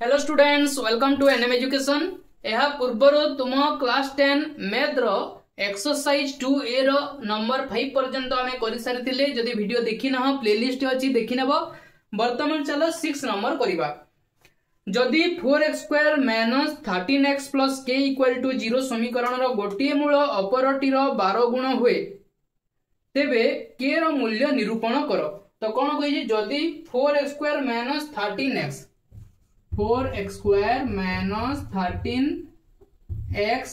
Hello students, welcome to NM education. यह पूर्वर तुम क्लास 10 मैथ रो एक्सरसाइज 2A रो नंबर 5 पर्यंत आमे करि सारिथिले। जदि वीडियो देखि न प्लेलिस्ट अछि देखि नेबो। वर्तमान चलो 6 नंबर करिबा। जदि 4x² - 13x + k = 0 समीकरण रो गोटिए मूल अपरटी रो 12 गुण हुए तेबे k रो मूल्य निरूपण करो। तो कोन कहि जे जदि 4x² - 13x 4x² - 13x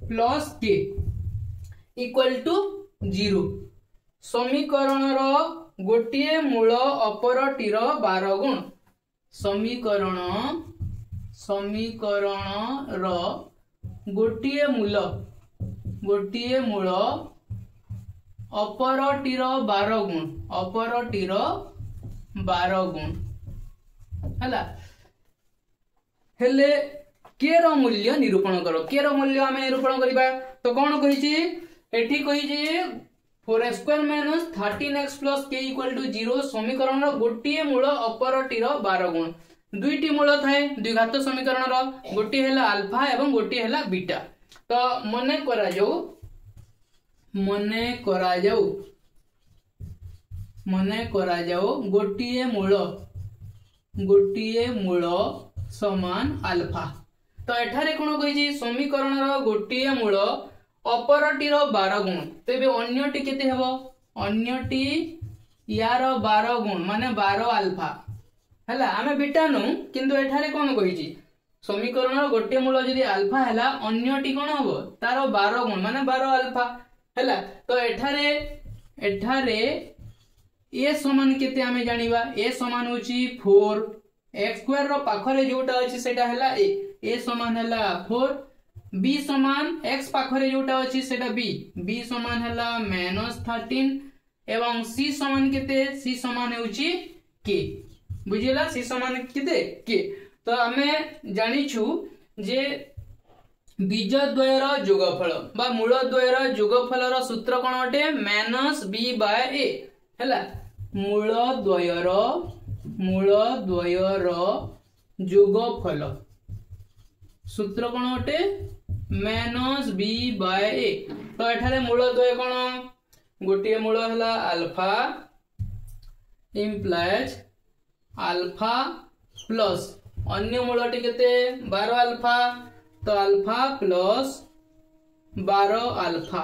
+ k = 0 समीकरण रो गोटिए मूल अपरटी रो 12 गुण। समीकरण रो गोटिए मूल अपरटी रो 12 गुण। अपरटी रो 12 गुण हला हेले के रो मूल्य निरूपण करो। के रो मूल्य आमे निरूपण करिबा। तो कोन कहि छी एठी कहि जे 4x² - 13x + k = 0 समीकरण रो गोटिए मूल अपरटी रो 12 गुण। दुईटी मूल थाए दुई घात समीकरण रो, गोटी हैला अल्फा एवं गोटी हैला बीटा। तो मने करा जाऊ गोटिए मूल समान अल्फा। तो एठारे कोन कहि जे समीकरण रो गोटिए मूल अपरटी रो 12 गुण तेबे अन्यटी केते हेबो। अन्यटी यार 12 गुण माने 12 अल्फा हला। आमे बीटा नु किंतु एठारे कोन कहि जे समीकरण रो गोटिए मूल जदि अल्फा हला अन्यटी कोन हेबो तारो 12 गुण माने 12 अल्फा हला। तो एठारे ए समान केते आमे जानिबा। ए समान होची 4 x² रो पाखरे जोटा अछि सेटा हला a समान हला 4। b समान x पाखरे जोटा अछि सेटा b समान हला -13 एवं c समान केते c समान होची k। बुझिला c समान केते k। तो हमें जानि छु जे बीजद्वयर जोगफल बा मूलद्वयर जोगफल रो सूत्र कोन अटे -b/a हला। मूलद्वयर जोगफल सूत्र कोन अटे -b/a। तो एठारे मूलद्वय कोन गोटिए मूल हला अल्फा इम्प्लाइज अल्फा प्लस अन्य मूलटी केते 12 अल्फा। तो अल्फा प्लस 12 अल्फा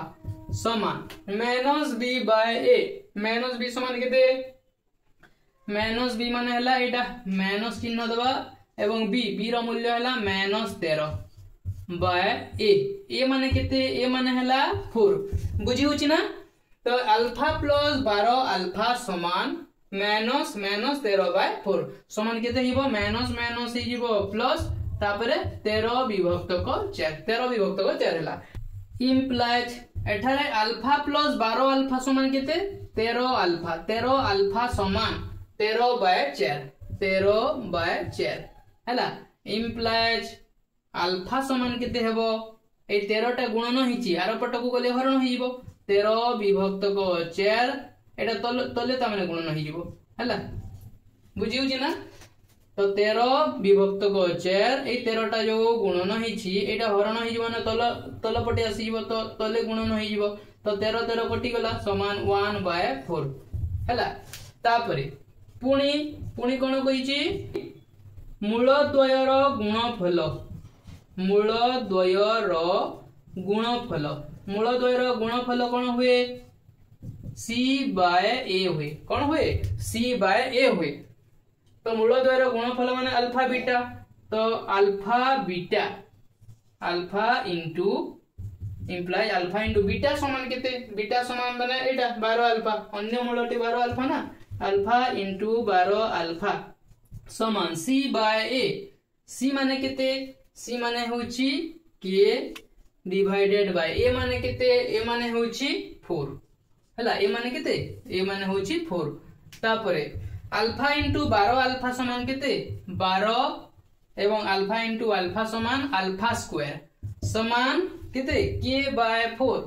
समान -b/a। -b समान केते -b माने हला एटा माइनस चिन्ह दबा एवं b रो मूल्य हला -13/a। a माने केते a माने हला 4। बुझी होची ना। तो अल्फा प्लस 12 अल्फा समान -13/4 समान केते हिबो माइनस ही जिवो प्लस तापरे 13 विभक्त को 4 हला। इम्प्लाइज एठारे अल्फा प्लस 12 अल्फा समान केते 13 अल्फा समान 13/4 हला। इम्प्लाइज अल्फा समान केते हेबो ए 13 टा गुणन हिची आरो पटकू गले हरण हिजिवो 13 विभक्त को 4 एटा तले ता माने गुणन हिजिवो हला। बुझी होची ना। तो 13 विभक्त को 4 ए 13 टा जो गुणन हिची एटा हरण हिजिवो ना तल पटे आसी जिवो तो तले गुणन हिजिवो। तो 13 कटि गला समान 1/4 हला। तापरे पुणी कोन कहिची मूलद्वयर गुणफल। मूलद्वयर गुणफल कोन हुए c/a हुए। कोन हुए c/a हुए। तो मूलद्वयर गुणफल माने अल्फा बीटा। तो alpha into implies alpha into beta समान केते बीटा समान माने एटा 12 अल्फा अन्य मूलटी 12 अल्फा ना अल्फा इनटू 12 अल्फा समान c/a। c माने केते c माने होची k डिवाइडेड बाय a माने केते a माने होची 4 हला। a माने केते a माने होची 4। तापरे अल्फा इनटू 12 अल्फा समान केते 12 एवं अल्फा इनटू अल्फा समान अल्फा स्क्वायर समान केते k/4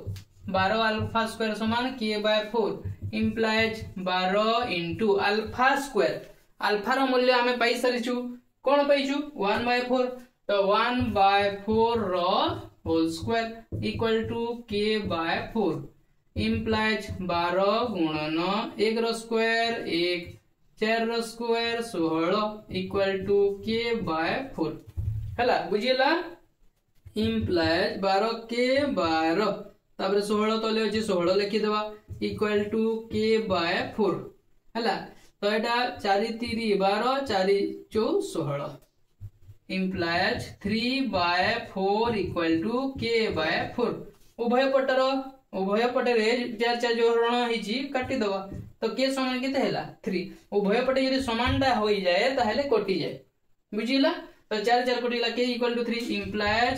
12 अल्फा स्क्वायर समान k/4 implies 12 into alpha square alpha रो मूल्य आमे पाई सारिछु कौन पाइछु 1/4 तो 1/4 रो whole square equal to k/4 implies 12 गुणन 1 रो स्क्वायर 1 4 रो स्क्वायर 16 इक्वल टू k/4 हला बुझिला इम्प्लाइज 12 k/12 तापर 16 तले अछि 16 लिखि देबा इक्वल टू k/4 हला तो एटा 4 3 12 4 4 16 इम्प्लाइज 3/4 इक्वल टू k/4 उभय पटर जार चार जो ऋण होईची काटी दबा तो के समान केते हैला 3 उभय पटे यदि समानटा होई जाए ताहले कटि जाए बुझिला तो 4 4 कटिला k equal to 3 implies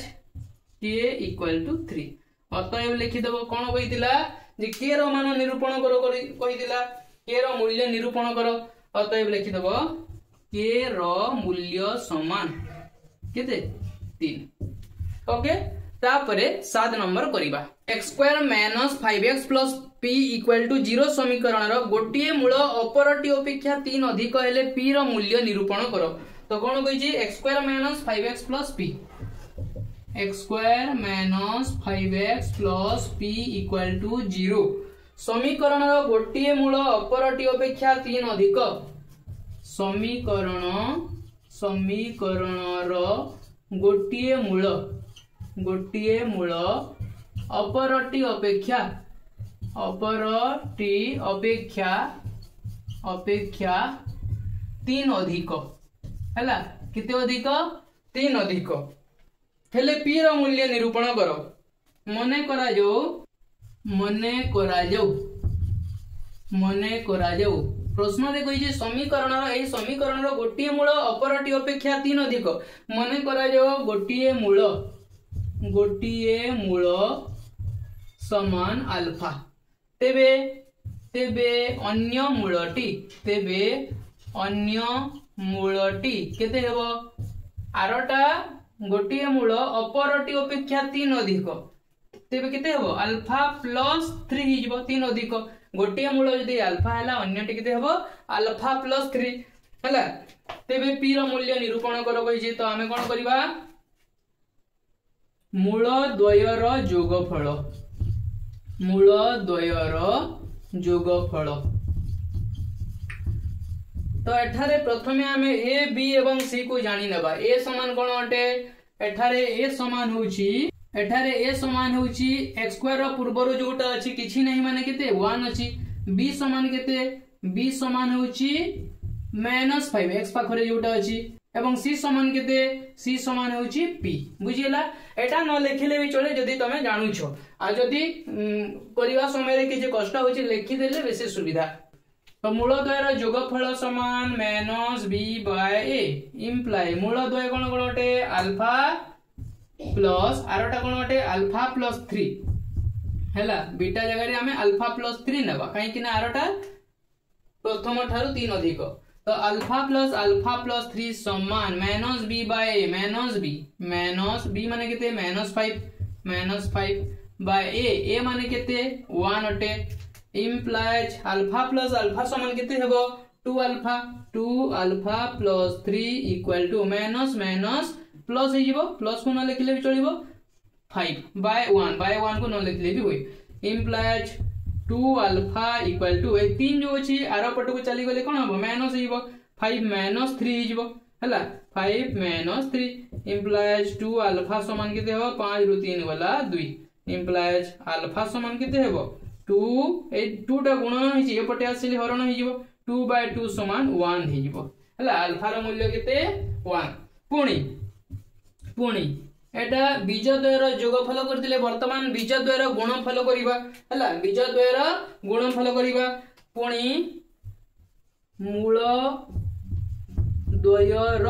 k equal to 3 अतएव लिखि दबो कोन कहितिला जे k रो मान निरूपण करो कहितिला k रो मूल्य निरूपण करो अतएव लिखि दबो k रो मूल्य समान केते 3 ओके तापरे 7 नंबर करिबा x² - 5x + p = 0 समीकरण रो गोटिए मूल अपरटी अपेक्षा 3 अधिक हेले p रो मूल्य निरूपण करो तो कोन कहि छी x² - 5x + p x² - 5x + p = 0 समीकरण रो गोटिए मूल अपरटी अपेक्षा 3 अधिक समीकरण रो गोटिए मूल अपरटी अपेक्षा 3 अधिक हैला किते अधिक 3 अधिक हेले p रो मूल्य निरूपण करो मने करा जाऊ प्रश्न दे कहि जे समीकरण रो गोटिए मूल अपरटी अपेक्षा 3 अधिक मने करा जाऊ गोटिए मूल समान अल्फा तेबे अन्य मूलटी केते हेबो आरटा गोटिए मूल अपरटी अपेक्षा 3 अधिक तेबे केते हेबो अल्फा प्लस 3 हिजबो 3 अधिक गोटिए मूल जदी अल्फा हैला अन्यटी केते हेबो अल्फा प्लस 3 हैला तेबे p रो मूल्य निरूपण करो कहि जे तो हमें कोन करबा मूल द्वयर जोगफल तो एठारे प्रथमे हमें a b एवं c को जानि नेबा a समान कोन अटे एठारे a समान होउची x² रो पूर्वरो जोटा अछि किछि नहीं माने केते 1 अछि b समान केते b समान होउची -5 x पाखरे जोटा अछि एवं c समान केते c समान होउची p बुझिला एटा न लिखिले भी चले जदी तमे जानु छो आ जदी करिवा समय रे किछ कष्ट होची लिखि देले बेसी सुविधा तो मूलद्वयर जोगफल समान -b/a इम्प्लाई मूलद्वय कोन कोनटे अल्फा प्लस आरटा कोनटे अल्फा प्लस 3 हैला बीटा जगह रे हमें अल्फा प्लस 3 नेबा काहे कि ना आरटा प्रथम ठारू 3 अधिक तो अल्फा प्लस 3 समान -b/a -b माने केते -5 a माने केते 1 अटे इम्प्लाइज अल्फा प्लस अल्फा समान केते हेबो 2 alpha plus 3 equal to minus plus हे जीवो प्लस को न लिखले भी चलिबो 5/1 को न लिखले भी होय इम्प्लाइज 2 अल्फा इक्वल टू ए 3 जो अछि आरो पट को चली गले कोन हबो माइनस हेबो 5 - 3 हिजबो हला 5 - 3 इम्प्लाइज 2 अल्फा समान केते हेबो 5 रु 3 वाला 2 इम्प्लाइज अल्फा समान केते हेबो 2 ए 2 टा गुणन हिजि ए पटे आसिले हरण हिजबो 2/2 समान 1 हिजबो हला अल्फा रो मूल्य केते 1 पुणी एटा बीजद्वयर जोगफल करथिले वर्तमान बीजद्वयर गुणफल करिबा हला बीजद्वयर गुणफल करिबा पुणी मूल द्वयर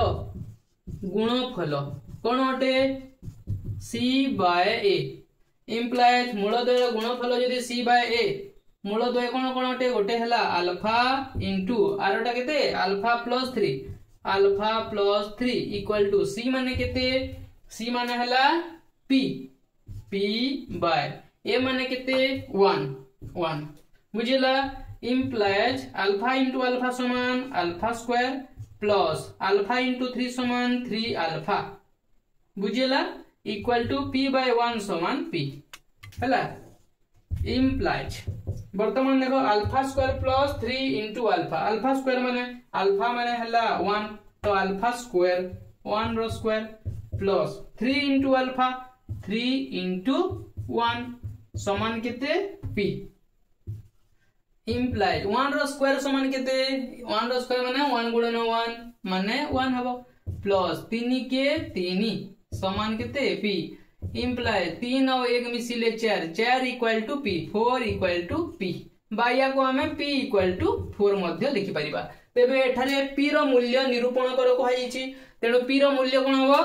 गुणफल कोन अटे c/a इम्प्लाइज मूलद्वयर गुणफल यदि c/a मूलद्वय कोन कोन अटे गोटे हला अल्फा इनटू आरटा केते alpha plus 3 equal to c माने केते c माने हला p बाय a माने केते 1 बुझिला इम्प्लाइज अल्फा इनटू अल्फा समान alpha square plus alpha into 3 समान 3 अल्फा बुझेला इक्वल टू p बाय 1 समान p हैला इम्प्लाइज वर्तमान देखो alpha square plus 3 into alpha माने हला 1 तो अल्फा स्क्वायर 1 रो square plus 3 into alpha 3 into 1 समान केते p इम्प्लाइज 1 रो स्क्वायर समान केते 1 रो स्क्वायर माने 1 गुणन 1 माने 1 हबो प्लस 3 के 3 समान केते p इम्प्लाइज 3 और 1 मिसिले 4 equal to p 4 equal to p बाया को हमें p इक्वल टू 4 मध्य लिखि परिबा तेबे एठारे p रो मूल्य निरूपण करो कहैछि तेणु p रो मूल्य कोन हबो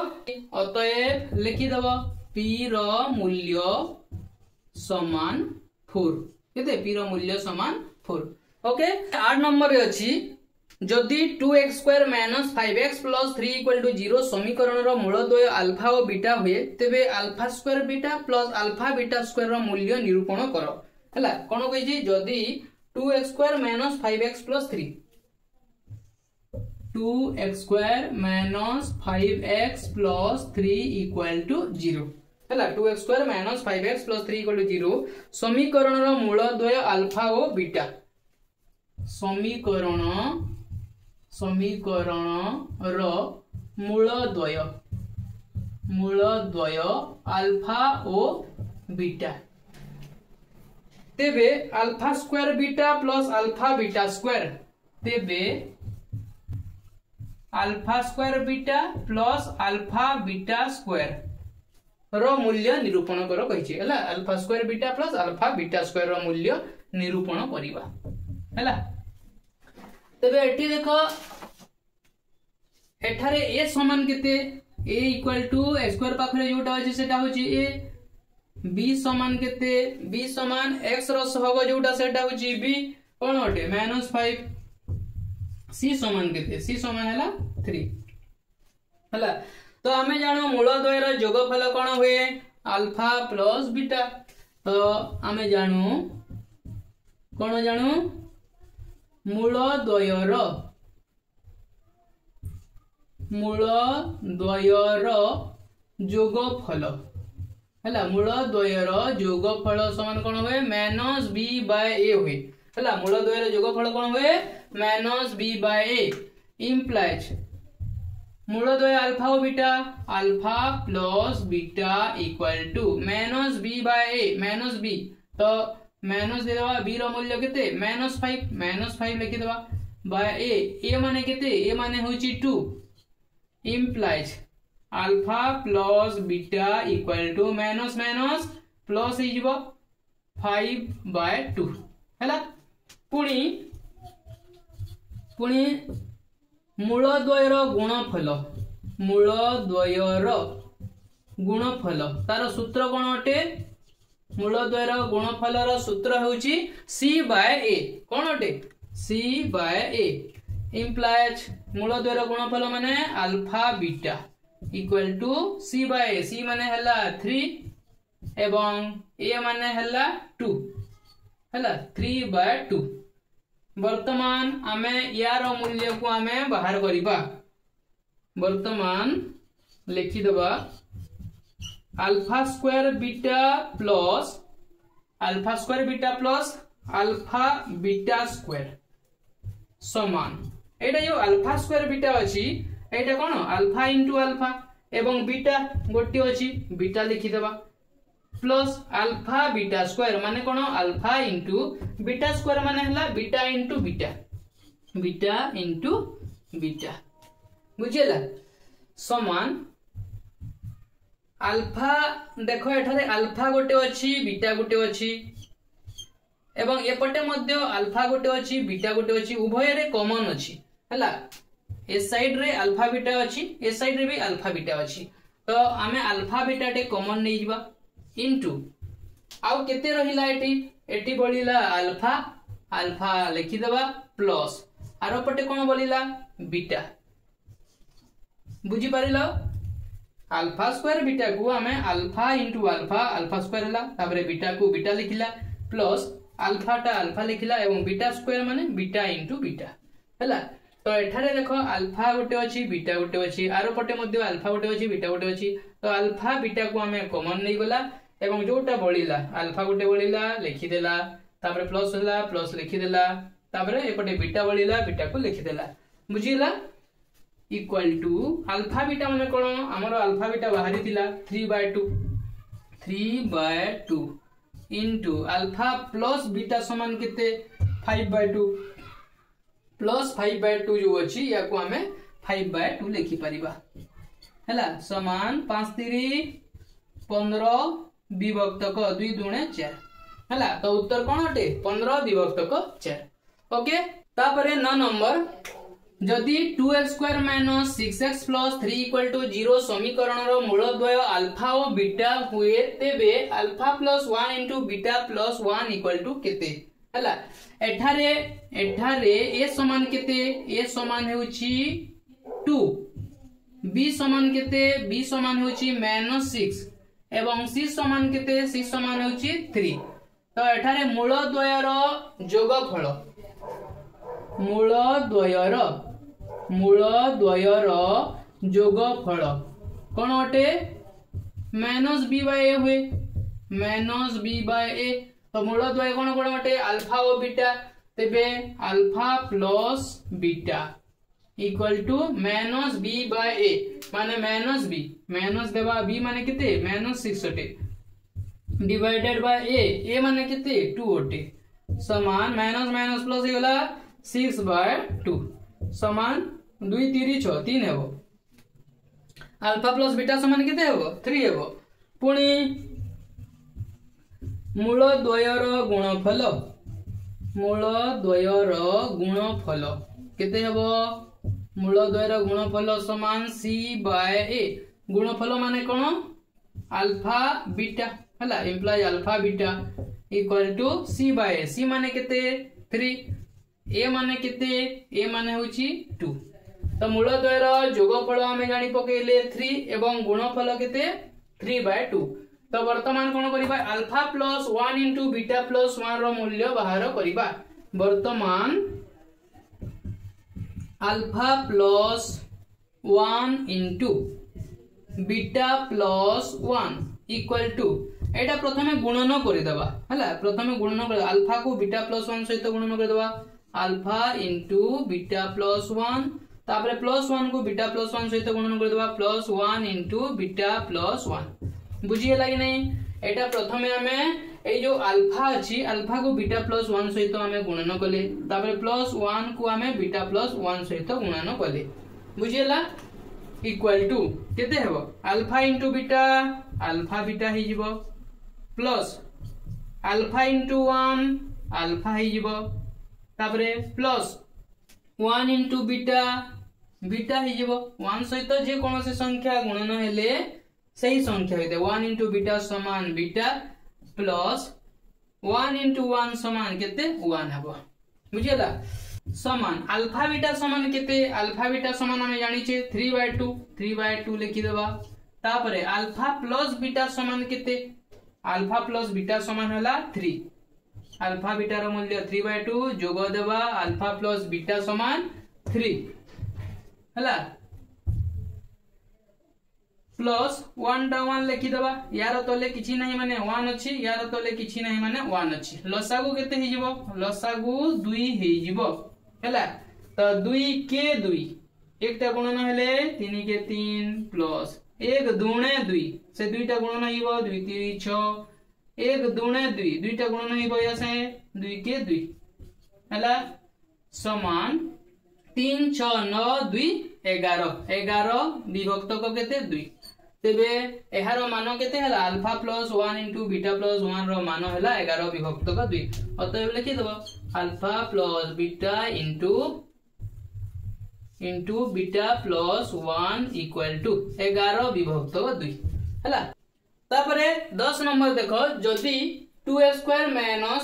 अतएव लिखि दबो p रो मूल्य समान 4 केते p रो मूल्य समान 4 ओके 8 नंबर रे अछि जदि 2x square minus 5x plus 3 equal to 0 समीकरण रो मूलद्वय अल्फा और बीटा हुए तेबे alpha square beta plus alpha beta square रो मूल्य निरूपण करो हला कोन कहै छी जदि 2x square minus 5x plus 3 2x square minus 5x plus 3 equal to 0 हला 2x square minus 5x plus 3 equal to 0 समीकरण रो मूलद्वय अल्फा और बीटा समीकरण रो मूलद्वय अल्फा और बीटा तेबे alpha square beta plus alpha beta square तेबे alpha square beta plus alpha beta square रो मूल्य निरूपण करो कहिछि हला alpha square beta plus alpha beta square रो मूल्य निरूपण करिबा हला तेबे एठी देखो एठारे a समान केते a equal to a square पाखरे जोटा अछि सेटा होछि a b समान केते b समान x रो सहग जोटा सेटा होछि b कोन होटे -5 c समान केते c समान हला 3 हला तो हमें जानो मूलद्वय रो योगफल कोन होए अल्फा प्लस बीटा तो हमें जानो कोन जानो मूलद्वय रो योगफल हला मूलद्वय रो योगफल समान कोन होए -b बाय a होए हला मूलद्वय रो योगफल कोन होए -b बाय a इम्प्लाइज मूलद्वय अल्फा और beta alpha plus beta equal to -b by a -b तो माइनस दे दवा b रो मूल्य केते -5 लिखि दवा बाय a माने केते a माने होची 2 implies alpha plus beta equal to minus plus ही जीवो 5/2 हैला पुणी मूलद्वय रो गुणफल तार सूत्र कोन अटे मूलद्वय रो गुणफल रो सूत्र होची c बाय a कोन अटे c बाय a इम्प्लाइज मूलद्वय रो गुणफल माने alpha beta equal to c bye a c माने हला 3 एवं a माने हला 2 हला 3/2 वर्तमान आमे यार मूल्य को आमे बाहर करिबा वर्तमान लिखि दबा alpha square beta plus alpha beta square समान एटा जो अल्फा स्क्वायर बीटा अछि एटा कोन अल्फा इंटू अल्फा एवं बीटा गोटी अछि बीटा लिखि दबा प्लस अल्फा बीटा स्क्वायर माने कोन अल्फा इंटू बीटा स्क्वायर माने हला बीटा इंटू बीटा बुझिला समान अल्फा देखो एठारे अल्फा गोटे अछि बीटा गोटे अछि एवं एपटे मध्य अल्फा गोटे अछि बीटा गोटे अछि उभय रे कॉमन अछि हला ए साइड रे अल्फा बीटा अछि ए साइड रे भी अल्फा बीटा अछि तो आमे अल्फा बीटा टे कॉमन नै जिबा इनटू आउ केते रहिला एटी बळिला अल्फा लिखि दबा प्लस आरो पटे कोन बळिला बीटा बुझी पारिलो अल्फा स्क्वायर बीटा को हमें अल्फा इंटू अल्फा स्क्वायर हला ताबरे बीटा को बीटा लिखिला प्लस अल्फा टा अल्फा लिखिला एवं बीटा स्क्वायर माने बीटा इंटू बीटा हला तो एठारे देखो अल्फा गोटे अछि बीटा गोटे अछि आरो पटे मध्ये अल्फा गोटे अछि बीटा गोटे अछि तो अल्फा बीटा को हमें कॉमन नै गला एवं जोटा बळिला अल्फा गोटे बळिला लिखि देला तापर प्लस होला प्लस लिखि देला तापर एपटे बीटा बळिला बीटा को लिखि देला बुझिला इक्वल टू अल्फा बीटा माने कोन हमर अल्फा बीटा बाहरी थिला 3/2 इनटू अल्फा प्लस बीटा समान केते 5/2 प्लस 5/2 जो अछि या को हमें 5/2 लिखि परिबा हैला समान 5 3 15 विभक्तक 2 दुणे 4 हैला तो उत्तर कोन हटे 15 विभक्तक 4 ओके तापरे 9 नंबर जदि 2x² - 6x + 3 = 0 समीकरण रो मूलद्वय अल्फा और बीटा हुए तेबे अल्फा + 1 * बीटा + 1 = केते हला एठारे ए समान केते ए समान हेउची 2 b समान केते b समान हेउची -6 एवं c समान केते c समान हेउची 3 तो एठारे मूलद्वयर जोगफल मूलद्वयर जोगफल कोन अटे -b/a हुए -b/a तो मूलद्वय कोन कोन अटे अल्फा और बीटा तेबे alpha plus beta equal to -b/a माने -b देबा b माने केते -6 अटे डिवाइडेड बाय a माने केते 2 अटे समान माइनस प्लस हे गला 6/2 समान 2 3 6 3 हेबो अल्फा प्लस बीटा समान केते हेबो 3 हेबो पुणी मूलद्वयर गुणफल केते हेबो मूलद्वयर गुणफल समान c/a गुणफल माने कोन अल्फा बीटा हला imply alpha beta equal to c/a c माने केते 3 a माने केते a माने होची 2 तो मूलद्वयर जोगफल हमें जानि पकेले 3 एवं गुणफल केते 3/2 तो वर्तमान कोन करिबा अल्फा प्लस 1 * बीटा प्लस 1 रो मूल्य बाहर करिबा वर्तमान alpha plus 1 * beta plus 1 equal to एटा प्रथमे गुणन करि दबा हला प्रथमे गुणन कर अल्फा को बीटा प्लस 1 सहित गुणन कर दबा अल्फा * बीटा प्लस 1 तापर प्लस 1 को बीटा प्लस 1 सहित गुणन कर दबा प्लस 1 * बीटा प्लस 1 बुझिए लागि नै एटा प्रथमे हमें ए जो अल्फा अछि अल्फा को बीटा प्लस 1 सहित हमें गुणन कले तापर प्लस 1 को हमें बीटा प्लस 1 सहित गुणन कले बुझिएला इक्वल टू केते हेबो अल्फा * बीटा हि जिवो प्लस अल्फा * 1 अल्फा हि जिवो तापर प्लस 1 * बीटा हि जिवो 1 सहित जे कोनोसे संख्या गुणन हेले सही संख्या होते 1 * बीटा समान बीटा प्लस 1 * 1 समान केते 1 हबो बुझियला समान अल्फा बीटा समान केते अल्फा बीटा समान हम जानि छे 3/2 लिखि देबा तापरे अल्फा प्लस बीटा समान केते अल्फा प्लस बीटा समान होला 3 अल्फा बीटा रो मूल्य 3/2 जोग देबा अल्फा प्लस बीटा समान 3 हला प्लस 1 लिखि दबा यार तले किछि नाही माने 1 अछि यार तले किछि नाही माने 1 अछि लसागु केते हि जिवो लसागु 2 हि जिवो हैला तो 2 के 2 एकटा गुणन हेले 3 के 3 प्लस 1 दुणे 2 से दुईटा गुणन हिबो 2 3 6 1 दुणे 2 दुईटा गुणन हिबो या से 2 के 2 हैला समान 3 6 9 2 11 विभक्त को केते 2 तेबे एहार मान केते हला अल्फा प्लस 1 * बीटा प्लस 1 रो मान हला 11 विभक्त का 2 अतएव लिखि दबो alpha plus beta into beta plus 1 equal to 11 विभक्त का 2 हला तापरे 10 नंबर देखो जदी 2x²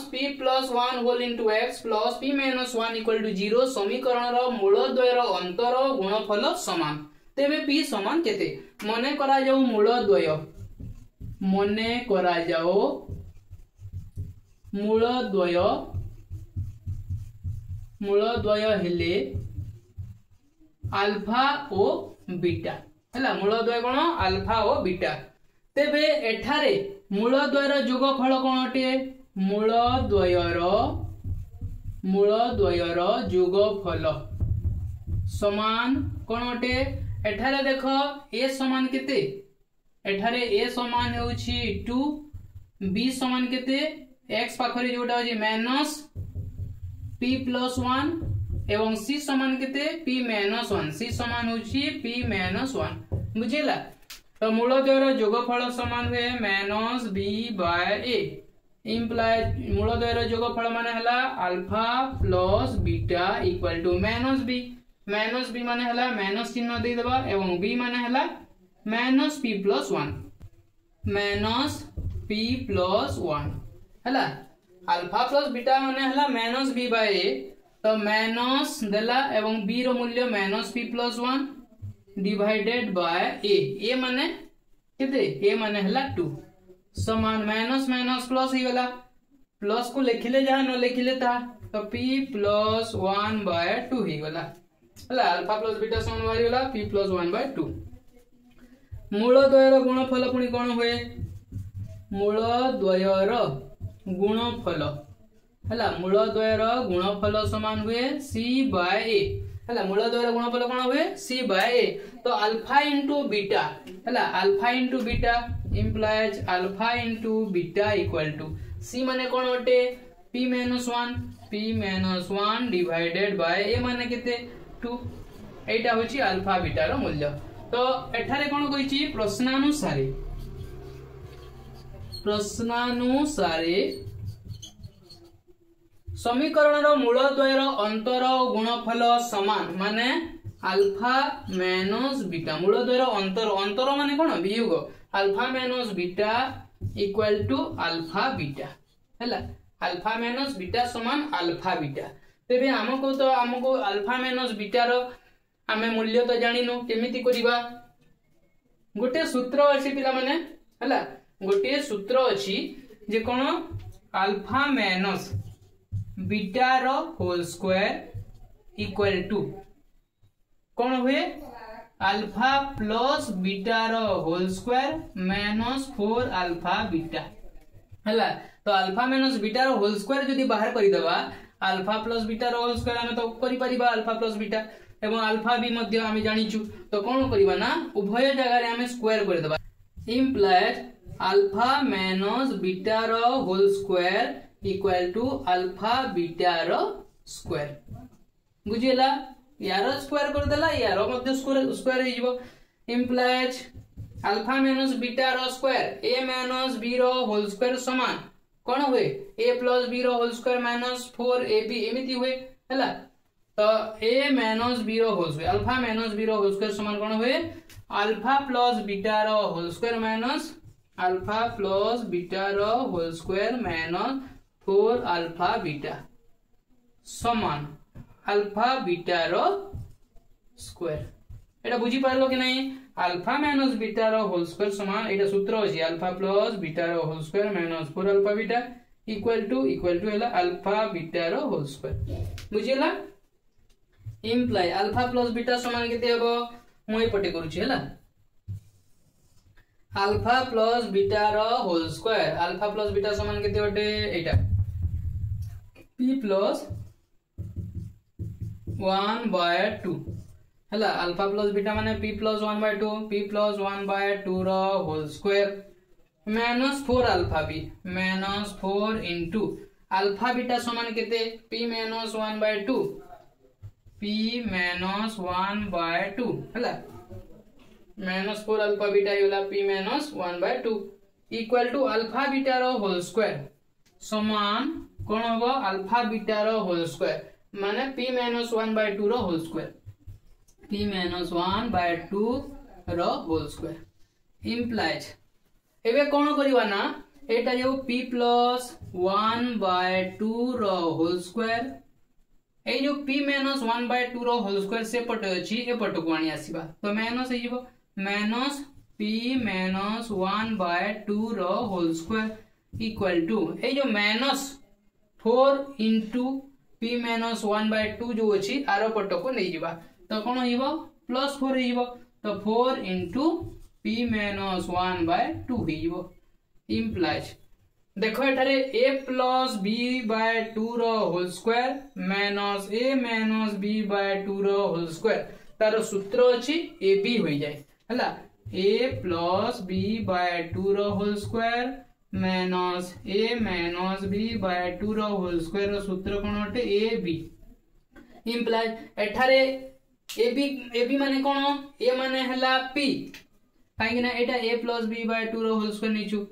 - p + 1 whole * x + p - 1 = 0 समीकरण रो मूलद्वय रो अंतर गुणफल समान तेबे p समान केते मने करा जाऊ मूलद्वय हेले अल्फा और बीटा हैला मूलद्वय कोन अल्फा और बीटा तेबे एठारे मूलद्वयर जोगफल कोन अटे मूलद्वयर जोगफल समान कोन अटे एठारे देखो a समान केते एठारे a समान होउछि 2 b समान केते x पाखरे जोटा होछि माइनस p + 1 एवं c समान केते p - 1 c समान होछि p - 1 बुझिला तो मूलद्वयर जोगफल समान हुए -b/a इम्प्लाय मूलद्वयर जोगफल माने हला alpha plus beta equal to -b माने हला माइनस चिन्ह दे देबा एवं b माने हला -p + 1 हला अल्फा प्लस बीटा माने हला -b/a तो माइनस देला एवं b रो मूल्य -p + 1 डिवाइडेड बाय a माने केते a माने हला 2 समान माइनस माइनस प्लस ही वाला प्लस को लिखिले जा न लिखिले ता तो p + 1/2 ही वाला हला अल्फा प्लस बीटा समान बारी वाला p + 1/2 मूलद्वयर गुणफल पुनी कोन होए मूलद्वयर गुणफल हला मूलद्वयर गुणफल समान हुए c/a हला मूलद्वयर गुणफल कोन हुए c/a तो अल्फा * बीटा हला alpha * beta implies alpha * beta equal to c माने कोन होटे p - 1 डिवाइडेड बाय a माने केते 2 एटा होची अल्फा बीटा रो मूल्य तो एठारे कोन कहिची प्रश्नानुसारे समीकरण रो मूलद्वयर अंतर गुणफल समान माने अल्फा माइनस बीटा मूलद्वयर अंतर माने कोन वियोग alpha minus beta equal to alpha beta हैला अल्फा माइनस बीटा समान अल्फा बीटा तेबे हमको अल्फा माइनस बीटा रो आमे मूल्य तो जानिनो केमिति करिबा गोटे सूत्र अछि पिला माने हैला गोटे सूत्र अछि जे कोन अल्फा माइनस बीटा रो होल स्क्वायर इक्वल टू कोन हुए अल्फा प्लस बीटा रो होल स्क्वायर -4 अल्फा बीटा हैला तो अल्फा माइनस बीटा रो होल स्क्वायर जदी बाहर करि दबा अल्फा प्लस बीटा रो होल स्क्वायर हमें तो करि परिबा अल्फा प्लस बीटा एवं अल्फा भी मध्य हमें जानिचु तो कोन करिबा ना उभय जगह रे हमें स्क्वायर कर देबा इम्प्लाइज अल्फा माइनस बीटा रो whole square equal to alpha beta रो स्क्वायर बुझिला यार स्क्वायर कर देला यार मध्य स्क्वायर हे जिवो इम्प्लाइज अल्फा माइनस बीटा रो स्क्वायर a माइनस b रो होल स्क्वायर समान कोन होए a प्लस b रो होल स्क्वायर -4ab एमिति होए हैला तो a माइनस b रो whole square alpha minus b रो होल स्क्वायर समान कोन होए अल्फा प्लस बीटा रो whole square minus alpha plus beta रो होल स्क्वायर -4 अल्फा बीटा समान अल्फा बीटा रो स्क्वायर एटा बुझी पारलो कि नहीं अल्फा माइनस बीटा रो होल स्क्वायर समान एटा सूत्र अछि अल्फा प्लस बीटा रो whole square -4 alpha beta equal to हैला अल्फा बीटा रो होल स्क्वायर बुझिला इम्प्लाई अल्फा प्लस बीटा समान केते हेबो मोई पटे करूची हैला अल्फा प्लस बीटा रो whole square alpha plus beta समान केते होटे एटा p प्लस 1/2 हैला अल्फा प्लस बीटा माने p प्लस 1/2 p प्लस 1/2 रो whole square -4 alpha b -4 into alpha beta समान केते p - 1/2 p - 1/2 हैला -4 अल्फा बीटा होला p - 1/2 equal to alpha beta रो होल स्क्वायर समान कोन होबो अल्फा बीटा रो होल स्क्वायर माने p - 1/2 रो होल स्क्वायर p - 1/2 रो होल स्क्वायर इम्प्लाइज एबे कोन करिवा ना एटा जो p + 1/2 रो होल स्क्वायर ए जो p - 1/2 रो होल स्क्वायर से पटे अछि ए पट को आनी आसीबा तो माइनस हे जिवो माइनस p - 1/2 रो होल स्क्वायर इक्वल टू ए जो -4 इनटू p - 1/2 जो अछि आरो पट को नै जिबा तो कौन हो +4 हो तो 4 इंटू p - 1/2 हो इम्प्लाइज देखो एठारे a प्लस b/2 रो whole square minus a minus b/2 रो होल स्क्वायर तार सूत्र अछि ab होई जाय हला a प्लस b/2 रो whole square minus a minus b/2 रो होल स्क्वायर रो सूत्र कोन होते ab इम्प्लाइज एठारे ab माने कोन a माने हला p काहे ना एटा a प्लस b/2 रो होल स्क्वायर निचु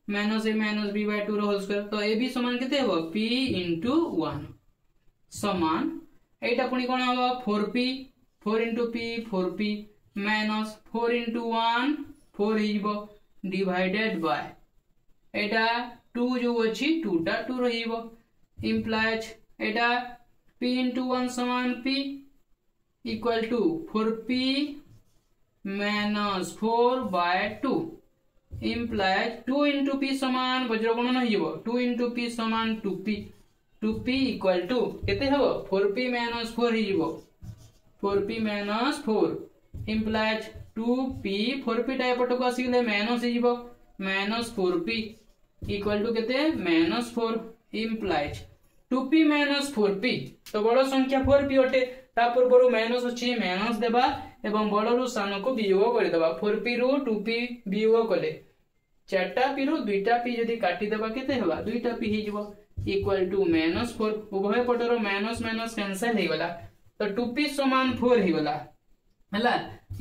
माइनस a माइनस b/2 रो होल स्क्वायर तो ab समान केते हो p * 1 समान एटा पुनी कोन हो 4p 4 * p 4p माइनस 4 * 1 4 हिबो डिवाइडेड बाय एटा 2 जो अछि 2 टा 2 रहिबो इम्प्लाइज एटा p * 1 समान p equal to 4p minus 4/2 implies 2 into p समान वज्र गुणन होइबो 2 into p समान 2p 2p equal to केते हबो 4p - 4 हिबो 4p - 4 implies 2p 4p टा एपटको आसीले माइनस हिबो -4p equal to केते -4 implies 2p - 4p तो बड़ संख्या 4p ओटे ता पूर्वरु माइनस अछि माइनस देबा एवं बड़रू सान को वियोग कर देबा 4p रु 2p वियोग कले 4टा p रु 2टा p जदी काटी देबा केते हेबा 2टा p हि जिवो इक्वल टू -4 उभय पटर माइनस माइनस कैंसिल हे गला तो 2p समान 4 हि गला हला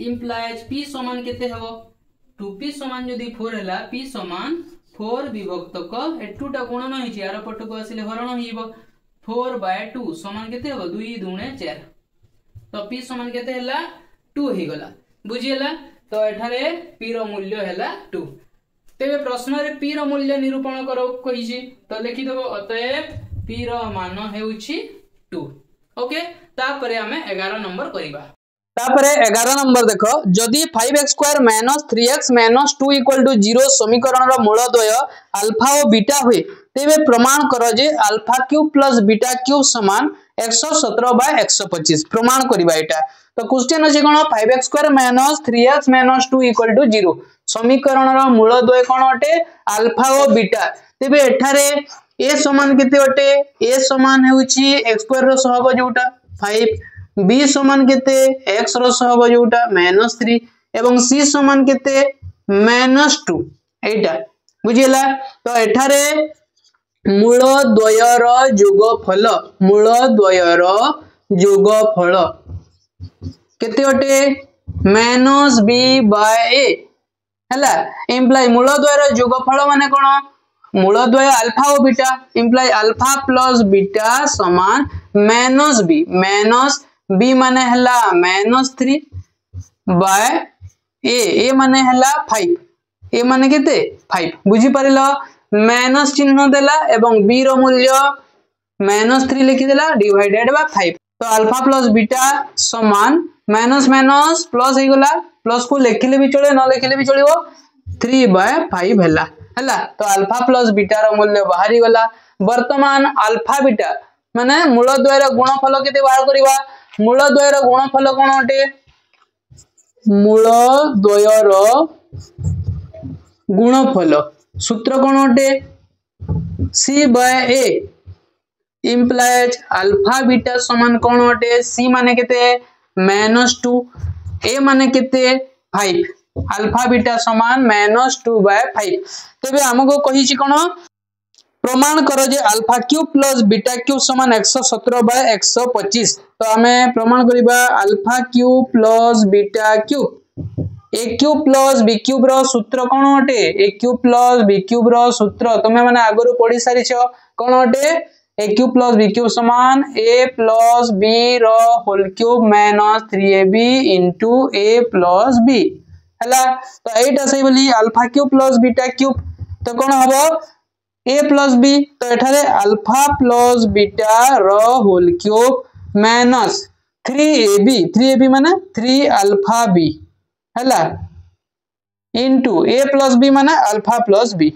इंप्लाइज p समान केते हेबो 2p समान जदी 4 हला p समान 4 विभक्त क एटुटा गुणन हिची यार पटको आसिले हरण हिबो 4/2 समान केते हेबो 2 दूने 4 तो p समान केते हला 2 हि गला बुझियला तो एठारे p रो मूल्य हला 2 तेबे प्रश्न रे p रो मूल्य निरूपण करो कहिछि तो लिखि देबो अतएव p रो मान हेउछि 2 ओके तापरे हमें 11 नंबर करिबा तापरे 11 नंबर देखो जदी 5x square minus 3x minus 2 equal to 0 समीकरण रो मूलद्वय अल्फा और बीटा हुए तेबे प्रमाण करो जे alpha cube plus beta cube समान 117/125 प्रमाण करिबा एटा तो क्वेश्चन अछि कोन 5x square minus 3x minus 2 equal to 0 समीकरण रो मूलद्वय कोन अटे अल्फा और बीटा तेबे एठारे a समान केते अटे a समान हेउछि x स्क्वायर रो सहग जोटा 5 b समान केते x रो सहग जोटा -3 एवं c समान केते -2 एटा बुझिला तो एठारे मूल द्वयर जोगफल केते अटे -b/a हला इंप्लाई मूल द्वयर जोगफल माने कोन मूल द्वय अल्फा और beta imply alpha plus beta समान -b b माने हला -3 बाय a माने हला 5 a माने केते 5 बुझी परिलो माइनस चिन्ह देला एवं b रो मूल्य -3 लिखि देला डिवाइडेड बाय 5 तो अल्फा प्लस बीटा समान माइनस माइनस प्लस हे गला प्लस को लिखिले भी चले न लिखिले भी चलिवो 3/5 हला तो अल्फा प्लस बीटा रो मूल्य बाहरी गला वर्तमान अल्फा बीटा माने मूलद्वय रो गुणफल केते बाहर करिवा मूलद्वय रो गुणफल कोन अटे मूलद्वय रो गुणफल सूत्र कोन अटे c/a implies अल्फा बीटा समान कोन अटे c माने केते -2 a माने केते 5 अल्फा बीटा समान -2/5 तबे हमको कहिछि कोन प्रमाण करो जे alpha cube plus beta cube समान 117/125 तो हमें प्रमाण करिबा alpha cube plus beta cube a cube plus b cube रो सूत्र कोन अटे a cube plus b cube रो सूत्र तमे माने आगरु पढी सारि छ कोन अटे a cube plus b cube समान a प्लस b रो whole cube minus 3ab into a plus b हला तो एटा सही बोली alpha cube plus beta cube तो कोन हबो a प्लस b तो एठारे अल्फा प्लस बीटा रो होल क्यूब माइनस 3ab माने 3 अल्फा b हला इनटू a प्लस b माने अल्फा प्लस b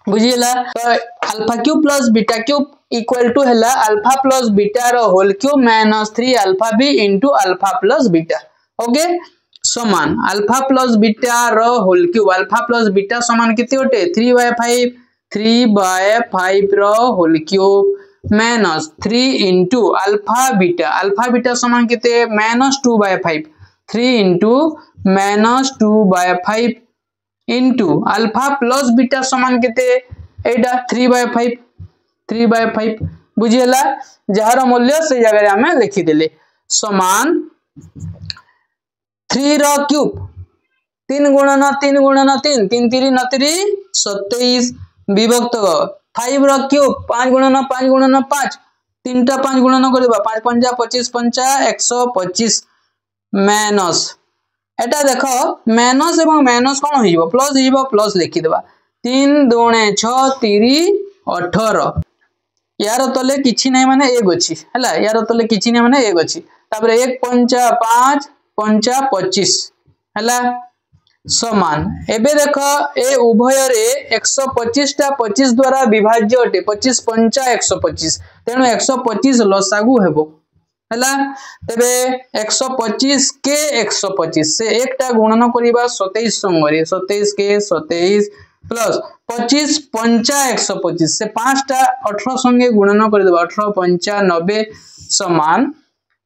बुझिला तो alpha cube plus beta cube equal to हैला अल्फा प्लस बीटा रो whole cube minus 3 alpha b into alpha plus beta okay समान alpha plus beta रो whole cube alpha plus beta समान किते होटे 3/5 रो whole cube minus 3 into alpha beta समान किते -2/5 3 into -2/5 into alpha plus beta समान किते एटा 3/5 बुझियला जहार मूल्य से जगह हमें लिखि देले समान 3 रो क्यूब 3 गुणन 3 गुणन 3 3 3 27 विभक्त 5 रो क्यूब 5 गुणन 5 3 टा 5 गुणन करबा 5 पंजा 25 पंचा 125 माइनस एटा देखो माइनस एवं माइनस कोन होइबो प्लस लिखि देबा 3 2 6 3 18 यार तले किछि नै माने 1 अछि हला यार तले किछि नै माने 1 अछि तापर 1 पंचा 5 पंचा 25 हला समान एबे देखो ए उभय रे 125 टा 25 द्वारा विभाज्य अटे 25 पंचा 125 तेनु 125 लसागु हेबो हला तबे 125 के 125 से एकटा गुणन करिबा 27 संगरे 27 के 27 प्लस 25 पंचा 125 से 5 टा 18 संगे गुणन कर देबा 18 पंचा 90 समान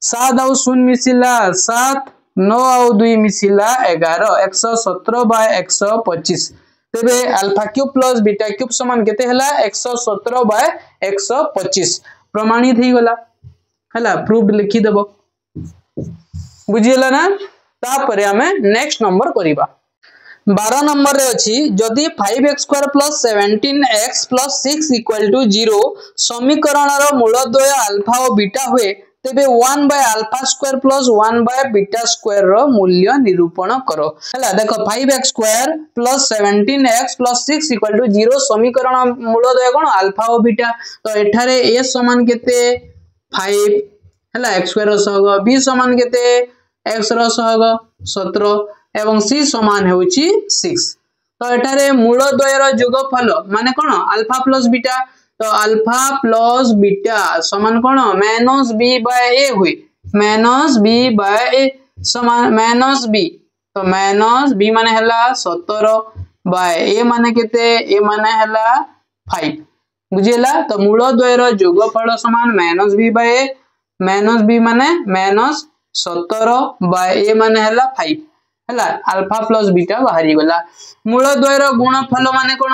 7 और 0 मिसिला 7 9 और 2 मिसिला 11 117/125 तबे alpha cube plus beta cube समान केते हला 117/125 प्रमाणित ही गला हला प्रूव्ड लिखि देबो बुझियला ना तापरे हमें नेक्स्ट नंबर करिबा 12 नंबर रे अछि जदि 5x² + 17x + 6 = 0 समीकरण रो मूलद्वय अल्फा और बीटा हुए तेबे 1/α² + 1/β² रो मूल्य निरूपण करो हला देखो 5x² + 17x + 6 = 0 समीकरण मूलद्वय कोन अल्फा और बीटा तो एठारे a समान केते 5 हला x² रो सहग b समान केते x रो सहग 17 एवं c समान हेउची 6 तो एटारे मूलद्वय रो जोगफल माने कोन अल्फा प्लस बीटा तो अल्फा प्लस बीटा समान कोन -b/a हुई -b/a समान -b तो -b माने हला 17/a माने केते a माने हला 5 बुझिला तो मूलद्वय रो जोगफल समान -b/a -b माने -17/a माने हला 5 हला अल्फा प्लस बीटा बाहरी गला मूलद्वय रो गुणफल माने कोन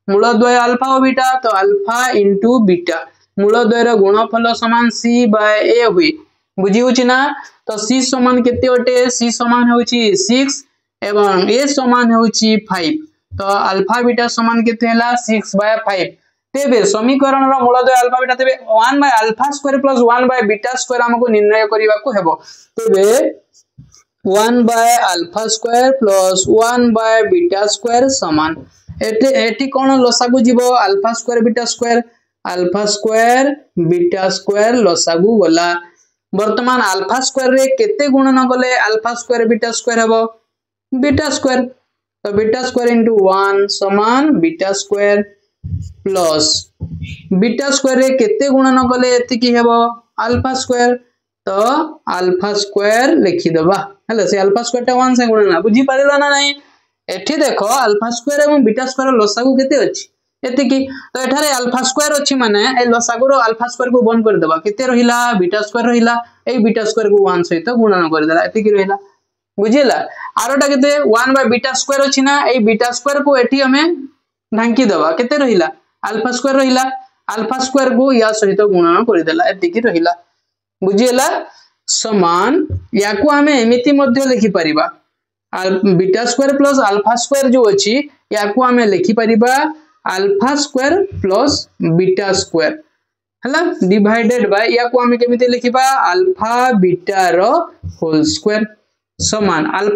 मूलद्वय अल्फा और बीटा तो अल्फा इंटू बीटा मूलद्वय रो गुणफल समान c/a हुई बुझी होची ना तो c समान केते ओटे c समान होची 6 एवं a समान होची 5 तो अल्फा बीटा समान केते हला 6/5 तेबे समीकरण रो मूलद्वय अल्फा बीटा तेबे 1/α² + 1/β² हमको निर्णय करिवा को हेबो तेबे 1/α² + 1/β² समान एटी कोन लसागु जीवो α² β² α² β² लसागु गला वर्तमान α² रे केते गुणन गले α² β² हेबो β² तो β² * 1 समान β² प्लस β² रे केते गुणन गले एति की हेबो α² तो α² लिखि दबा हले से α² टा 1 से गुणना बुझी पारिलो ना नहीं एठी देखो α² एवं β² लसागु केते अछि एति की तो एठारे α² अछि माने ए लसागु रो α² को बंद कर देबा केते रहिला β² रहिला ए β² को 1 सहित गुणन कर देला एति की रहिला बुझिला आरोटा केते 1/β² अछि ना ए β² को एठी हमें ढांकी दबा केते रहिला α² रहिला α² को या सहित गुणन कर देला एति की रहिला बुझिला समान याकू हमें एमिति मध्य लिखि परिबा β² + α² जो अछि याकू हमें लिखि परिबा α² + β² हला डिवाइडेड बाय याकू हमें केमिति लिखिबा अल्फा बीटा रो होल स्क्वायर समान α² +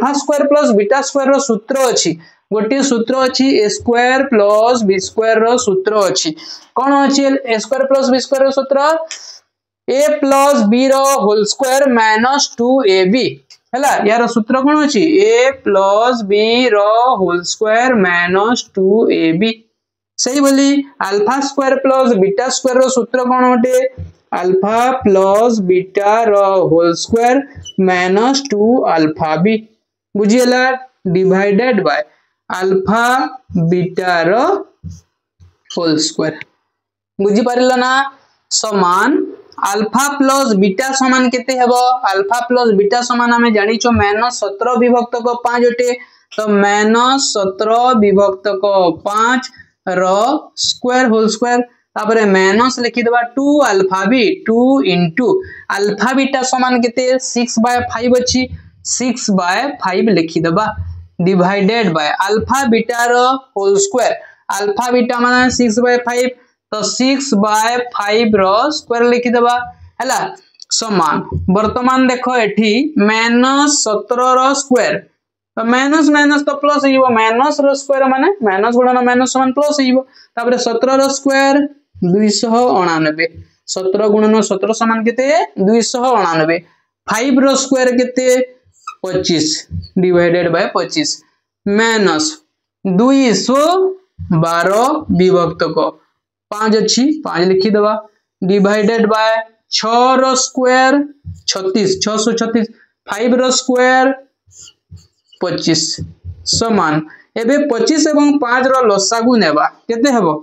β² रो सूत्र अछि गोटे सूत्र अछि a² + b² रो सूत्र अछि कोन अछि a² + b² रो सूत्र a + b रो होल स्क्वायर -2ab हला यार सूत्र कोन अछि a + b रो होल स्क्वायर -2ab सही बोली alpha square plus beta square रो सूत्र कौन होटे अल्फा प्लस बीटा रो whole square minus 2 alpha b बुझियला डिवाइडेड बाय अल्फा बीटा रो होल स्क्वायर बुझी पारिल ना समान अल्फा प्लस बीटा समान केते हेबो अल्फा प्लस बीटा समान हमें जानी छो -17 विभक्त को 5 होटे तो -17 विभक्त को 5 रो स्क्वायर होल स्क्वायर तापरे माइनस लिखि देबा 2 alpha B 2 into alpha beta समान केते 6/5 अछि 6/5 लिखि देबा डिवाइडेड बाय अल्फा बीटा रो होल स्क्वायर अल्फा बीटा माने 6/5 तो 6/5 रो स्क्वायर लिखि देबा हैला समान वर्तमान देखो एठी -17 रो स्क्वायर तो माइनस माइनस तो प्लस हो माइनस रो स्क्वायर माने माइनस गुणन माइनस समान प्लस हो तापर 17 रो स्क्वायर 299 17 गुणन 17 समान केते 299 5 रो स्क्वायर केते 25 डिवाइडेड बाय 25 माइनस 212 विभक्त को 5 अच्छी 5 लिखि दबा डिवाइडेड बाय 6 रो स्क्वायर 36 636 5 रो स्क्वायर 25 समान एबे 25 एवं 5 रो लसागु नेबा केते हेबो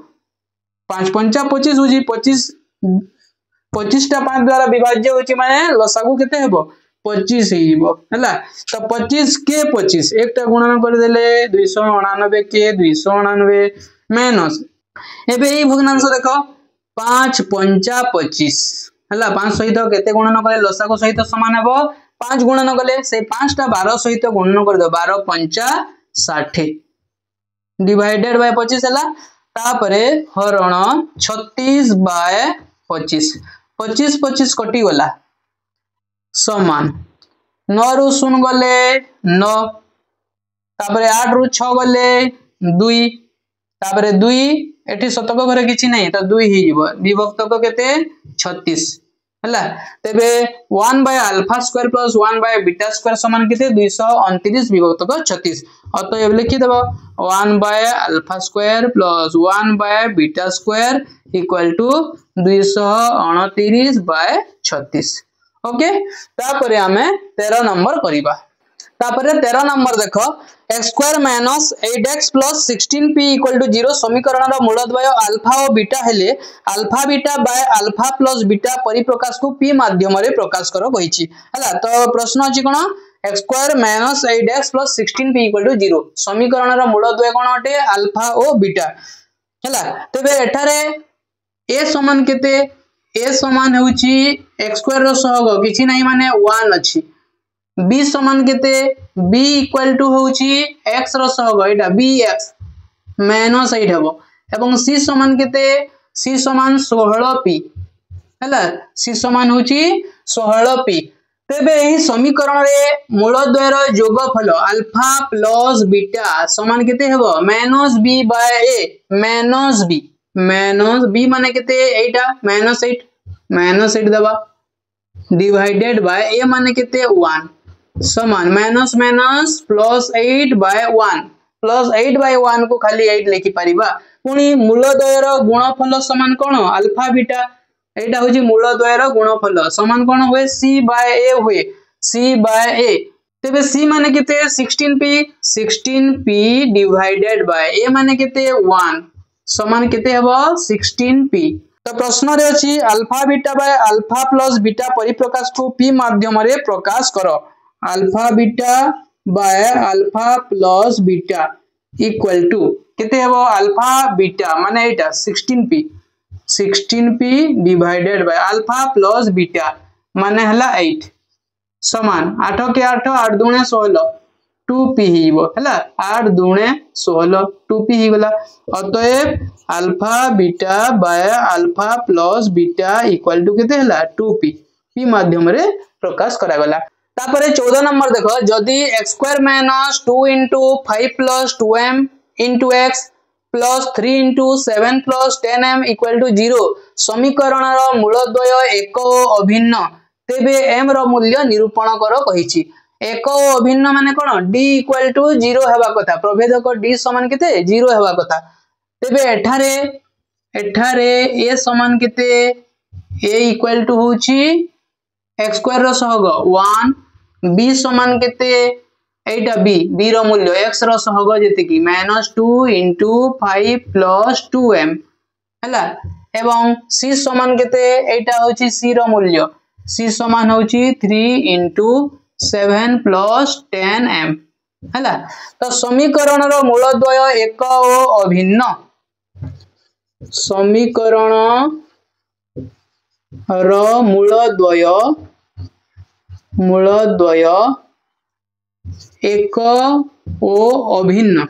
5 5 25 होजी 25 टा 5 द्वारा विभाज्य होची माने लसागु केते हेबो 25 हेबो हला तो 25 के 25 एकटा गुणन कर देले 299 के 299 माइनस एबे ई भग्नांश देखो 5 5 25 हला 5 सहित केते गुणन करे लसागु सहित समान हेबो 5 गुणन कले से 5 टा 12 सहित गुणन कर दो 12 5 60 डिवाइडेड बाय 25 हला तापरे हरण 36 बाय 25 25 25 कटि गला समान 9 रु 0 गले 9 तापरे 8 रु 6 गले 2 तापरे 2 एठी शतक घरे किछि नै त 2 ही जीवो विभक्त को केते 36 हला तबे 1 by alpha square plus 1 by beta square समान केते 229 विभक्त को 36 अतएव लिखि देबो 1 by alpha square plus 1 by beta square equal to 229 by 36 okay तापरे हमें 13 नंबर करिबा तापरे 13 नंबर देखो x square minus 8x plus 16p equal to 0 समीकरण रो मूलद्वय अल्फा और बीटा हेले alpha beta by alpha plus beta परिप्रकाश को p माध्यम रे प्रकाश करो कहिछि हला तो प्रश्न अछि कोन x square minus 8x plus 16p equal to 0 समीकरण रो मूलद्वय कोन अटे अल्फा और बीटा हला तबे एठारे a समान केते a समान होछि x स्क्वायर रो सहग किछि नै माने 1 अछि b समान केते b इक्वल टू होछि x रो सहग एटा bx माइनस 8 हेबो एवं c समान केते c समान 16p हला c समान होछि 16p तेबे एही समीकरण रे मूलद्वय रो योगफल अल्फा प्लस बीटा समान केते हेबो minus b by a minus b माने केते एटा माइनस 8 दबा डिवाइडेड बाय a माने केते 1 समान minus minus plus 8 by 1 plus 8 by 1 को खाली 8 लिखि परिबा पुनी मूलद्वय रो गुणफल समान कोन अल्फा बीटा एटा होजी मूलद्वय रो गुणफल समान कोन होय c बाय a होय c बाय a तेबे c माने केते 16p डिवाइडेड बाय a माने केते 1 समान केते हेबो 16p तो प्रश्न रे अछि alpha beta by alpha plus beta परिप्रकाश को p माध्यम रे प्रकाश करो alpha beta by alpha plus beta equal to केते हेबो अल्फा बीटा माने एटा 16p divided by alpha plus beta माने हला 8 समान 8 के 8 8 दुणे 16 2p हिबो हला 8 दुणे 16 2p हि गला अतएव alpha beta by alpha plus beta equal to केते हला 2p p माध्यम रे प्रकाश करा गला तापरे 14 नंबर देखो जदी x square minus 2 into 5 plus 2m into x plus 3 into 7 plus 10m equal to 0 समीकरण रो मूलद्वय एक अभिन्न तेबे m रो मूल्य निरूपण करो कहिछि एक अभिन्न माने कोन d equal to 0 हेबा कथा प्रभेदक d समान केते 0 हेबा कथा तेबे एठारे ए समान केते ए इक्वल टू होची x स्क्वायर रो सहग 1 b समान केते एटा b रो मूल्य x रो सहग जेते की -2 * 5 + 2m हला एवं c समान केते एटा होची c रो मूल्य c समान होची 3 * 7 + 10m हला। तो समीकरण रो मूलद्वय एक और अभिन्न समीकरण रो मूलद्वय एक और अभिन्न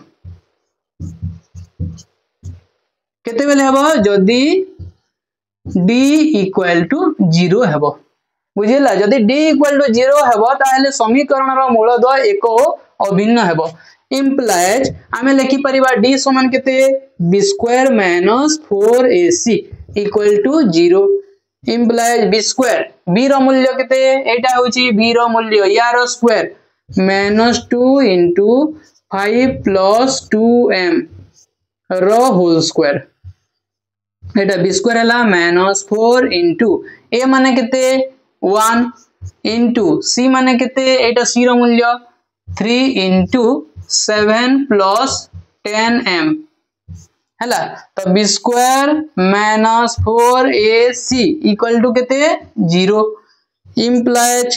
केते बेले हबो जदी d = 0 हबो बुझिला जदी d = 0 हबो ताहले समीकरण रो मूलद्वय एक और अभिन्न हबो implies आमे लिखि परिबा d समान केते b² - 4ac = 0 implies b² b रो मूल्य केते एटा होची b रो मूल्य यार स्क्वायर -2 * 5 + 2m रो होल स्क्वायर एटा b² हला -4 * a माने केते 1 * c माने केते एटा c रो मूल्य 3 * 7 + 10m हला। तो b² - 4ac = केते 0 implies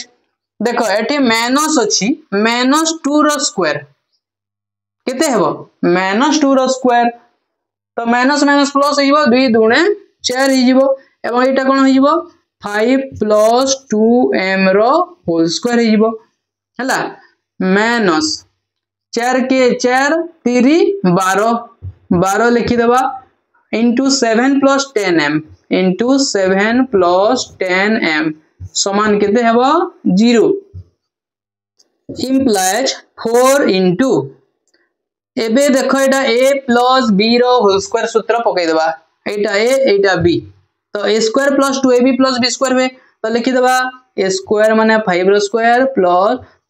देखो एठी माइनस अछि -2 रो स्क्वायर केते हेबो -2 रो स्क्वायर तो माइनस माइनस प्लस होइबो 2 दुणे 4 होइबो एवं एटा कोन होइबो 5 + 2m रो होल स्क्वायर होइबो हला माइनस 4 के 4 3 12 लिखि देबा * 7 + 10m * 7 + 10m समान केते हेबो 0 implies 4 * एबे देखो एटा a + b रो होल स्क्वायर सूत्र पकई देबा एटा a एटा b तो a² + 2ab + b² हुए तो लिखि देबा a² माने 5 रो स्क्वायर +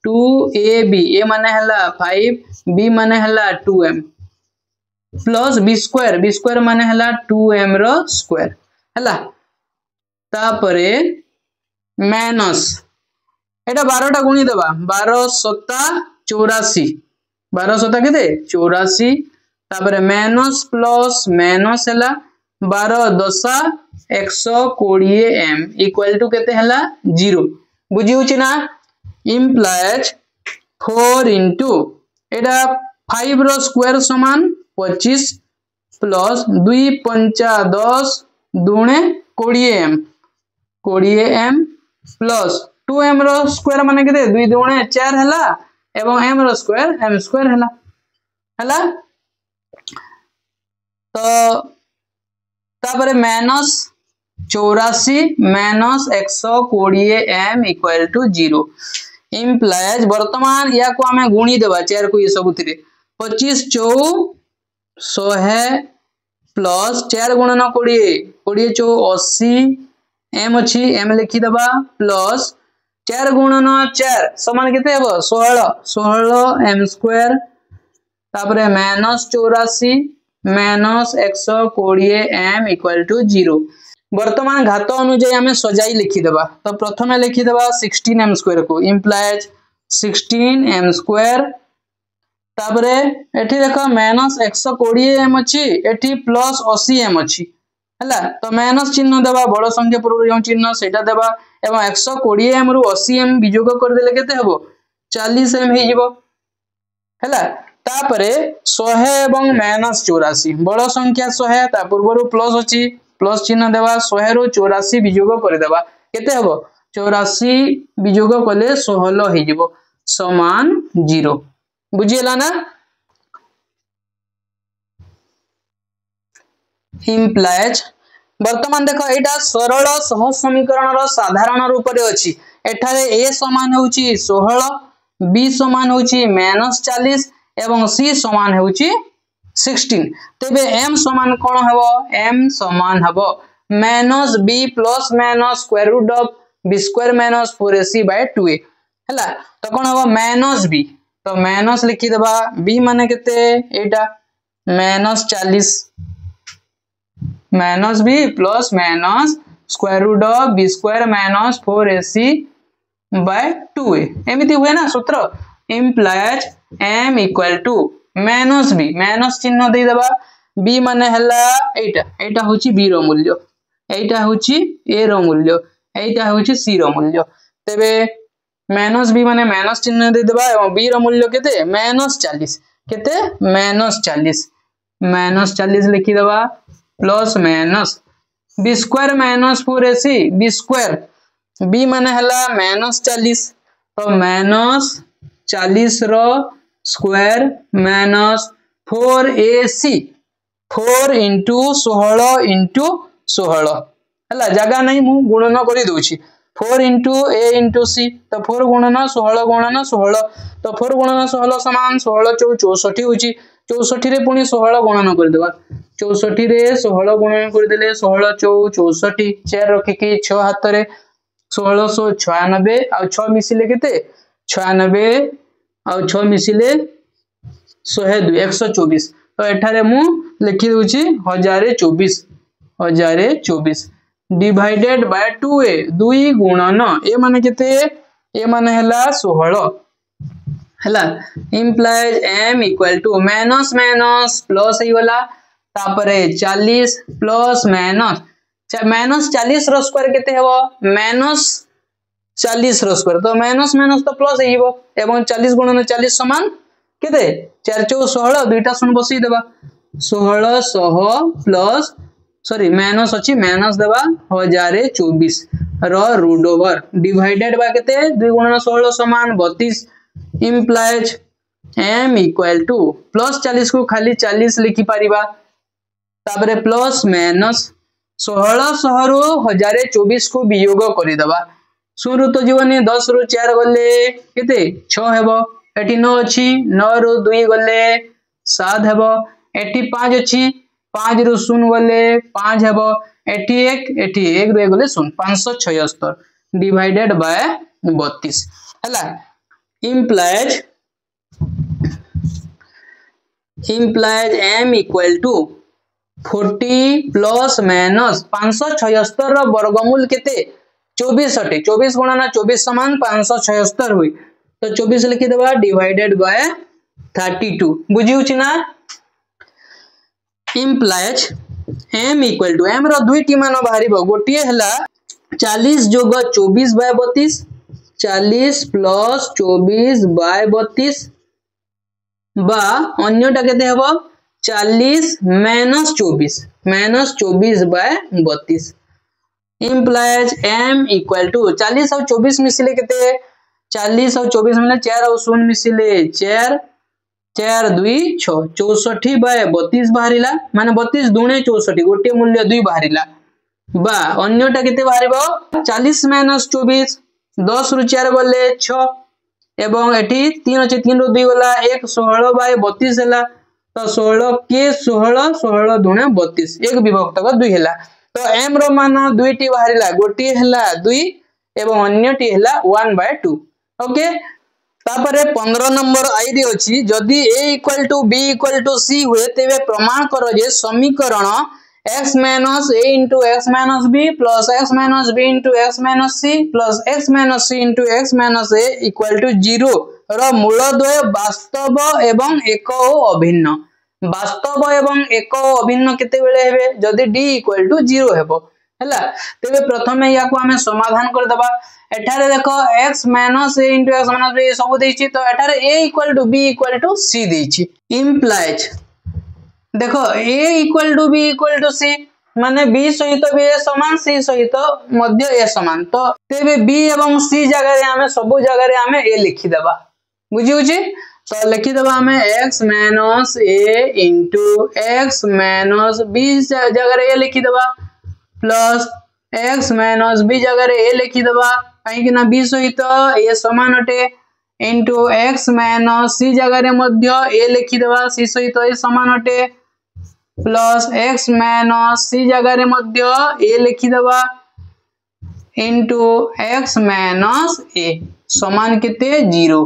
2ab a माने हला 5 b माने हला 2m प्लस b² माने हला 2m रो स्क्वायर हला तापरे माइनस एटा 12 टा गुणी देबा 12 * 7 = 84 12 * 7 केते 84 तापरे माइनस प्लस माइनस हला 12 * 10 120m = केते हला 0 बुझी होची ना implies 4 * एटा 5 रो स्क्वायर समान 25 प्लस 2 * 5 = 10 दुणे 20m प्लस 2m रो स्क्वायर माने केते 2 दुणे 4 हला एवं m रो स्क्वायर m² हला तो तापरे माइनस 84 माइनस 120m = 0 implies वर्तमान या को हमें गुणी देबा 4 को ये सबुतिरे 25 4 100 प्लस 4 गुणन 20 20 4 80 m अछि m लिखि देबा प्लस 4 गुणन 4 समान केते हेबो 16 m² तापरे माइनस 84 माइनस 120m = 0 वर्तमान घात अनुसार हमें सजाई लिखि देबा तो प्रथमे लिखि देबा 16m² को implies 16m² तापरे एठी देखो माइनस 120m अछि एठी प्लस 80m अछि हला तो माइनस चिन्ह देबा बड़ संख्या पूर्व जो चिन्ह सेटा देबा एवं 120m रु 80m वियोग कर देले केते हेबो 40m हे जिवो हला तापरे 100 एवं माइनस 84 बड़ संख्या 100 ता पूर्व प्लस अछि प्लस चिन्ह देबा 100 रु 84 वियोग कर देबा केते हेबो 84 वियोग कले 16 हे जिवो समान 0 बुझियला ना implies वर्तमान देखो एटा सरल सहज समीकरण रो साधारण रूप रे अछि एठारे a समान होउची 16 b समान होउची -40 एवं c समान होउची 16 तबे m समान कोन हेबो m समान हेबो -b plus minus square root of b² - 4ac/2a हला तो कोन हेबो -b तो माइनस लिखि देबा b माने केते एटा -40 minus B plus minus square root of B square minus 4ac by 2a एमिति हुए ना सूत्र implies m equal to minus B माइनस चिन्ह दे देबा b माने हला एटा होची b रो मूल्य एटा होची a रो मूल्य एटा होची c रो मूल्य तबे माइनस बी माने माइनस चिन्ह दे देबा एवं b रो मूल्य केते -40 केते -40 लिखि देबा plus minus B square minus 4ac B square b माने हला -40 तो -40 रो square minus 4ac 4 into 16 into 16 हला जगह नहीं मु गुणन करी दोछि 4 into a into c तो 4 गुणन 16 तो 4 गुणन 16 समान 16 64 होछि 64 रे पुनी 16 गुणन कर देबा 64 रे 16 गुणन कर देले 16 64 4 रखि के 6 हाथ रे 1696 आ 6 मिसिले केते 96 आ 6 मिसिले 102 124 तो एठारे मु लिखि दोछि 1024 डिवाइडेड बाय 2a 2 गुणन ए माने केते ए माने हला 16 हला implies m equal to minus plus ही वाला तापरे 40 प्लस माइनस 40 रो स्क्वायर केते हेबो -40 रो स्क्वायर तो माइनस तो प्लस हेइबो एवं 40 गुणन 40 समान केते 4 4 16 दुईटा शून्य बसई देबा 1600 प्लस सॉरी माइनस अछि माइनस देबा 1024 रो रूट ओवर डिवाइडेड बाय केते 2 गुणन 16 समान 32 implies m equal to plus 40 को खाली 40 लिखि परिबा ताबरे प्लस माइनस 1600 रु 1024 को वियोग करि दबा शुरू तो जीवनी 10 रु 4 गले केते 6 हेबो एठी 9 अछि 9 रु 2 गले 7 हेबो एठी 5 अछि 5 रु 0 गले 5 हेबो एठी 1 रे गले 0 576 डिवाइडेड बाय 32 हला implies m equal to 40 plus minus 576 रो वर्गमूल केते 24 अटे 24 गुणन 24 समान 576 होई तो 24 लिखि देबा डिवाइडेड बाय 32 बुझिउ छी ना implies m equal to m रो दुईटी मान बाहरिबो गोटिए हला 40 जोग 24 बाय 32 40 प्लस 24 बाय 32 बा अन्यटा केते हेबो 40 minus 24 bye 32 implies m equal to 40 और 24 मिसिले केते 40 और 24 मिले 4 और 0 मिसिले 4 4 2 6 64 बाय 32 बाहरिला माने 32 दुणे 64 गोटे मूल्य 2 बाहरिला बा अन्यटा केते बाहरिबो 40 माइनस 24 10 रु 4 गले 6 एवं एठी 3 अछि 3 रु 2 गला 1 16 बाय 32 हला तो 16 के 16 दुणे 32 एक विभक्त का 2 हला तो m रो मान दुईटी बाहरिला गोटी हला 2 एवं अन्यटी हला 1/2 ओके तापरे 15 नंबर आई रे अछि जदी a = b = c हुए तेबे प्रमाण करो जे समीकरण x minus a into x minus b plus x minus b into x minus c plus x minus c into x minus a equal to 0 रो मूलद्वय वास्तव एवं एक अभिन्न वास्तव एवं एक अभिन्न केते बेले हेबे जदी d = 0 हेबो हला तेबे प्रथमे या को हमें समाधान कर दबा एठारे देखो x minus a into x minus b सब देछि तो एठारे a = b = c देछि implies देखो a = b = c माने b सहित b समान c सहित मध्य a समान तो तेबे b एवं c जगह रे हमें सब जगह रे हमें a लिखि देबा बुझिउ छी तो लिखि देबा हमें x minus a into x minus b जगह रे a लिखि देबा प्लस x minus b जगह रे a लिखि देबा काहे कि ना b सहित a समान अटे into x minus c जगह रे मध्य a लिखि देबा c सहित a समान अटे प्लस x minus c जगह रे मध्य a लिखि देबा into x minus a समान केते 0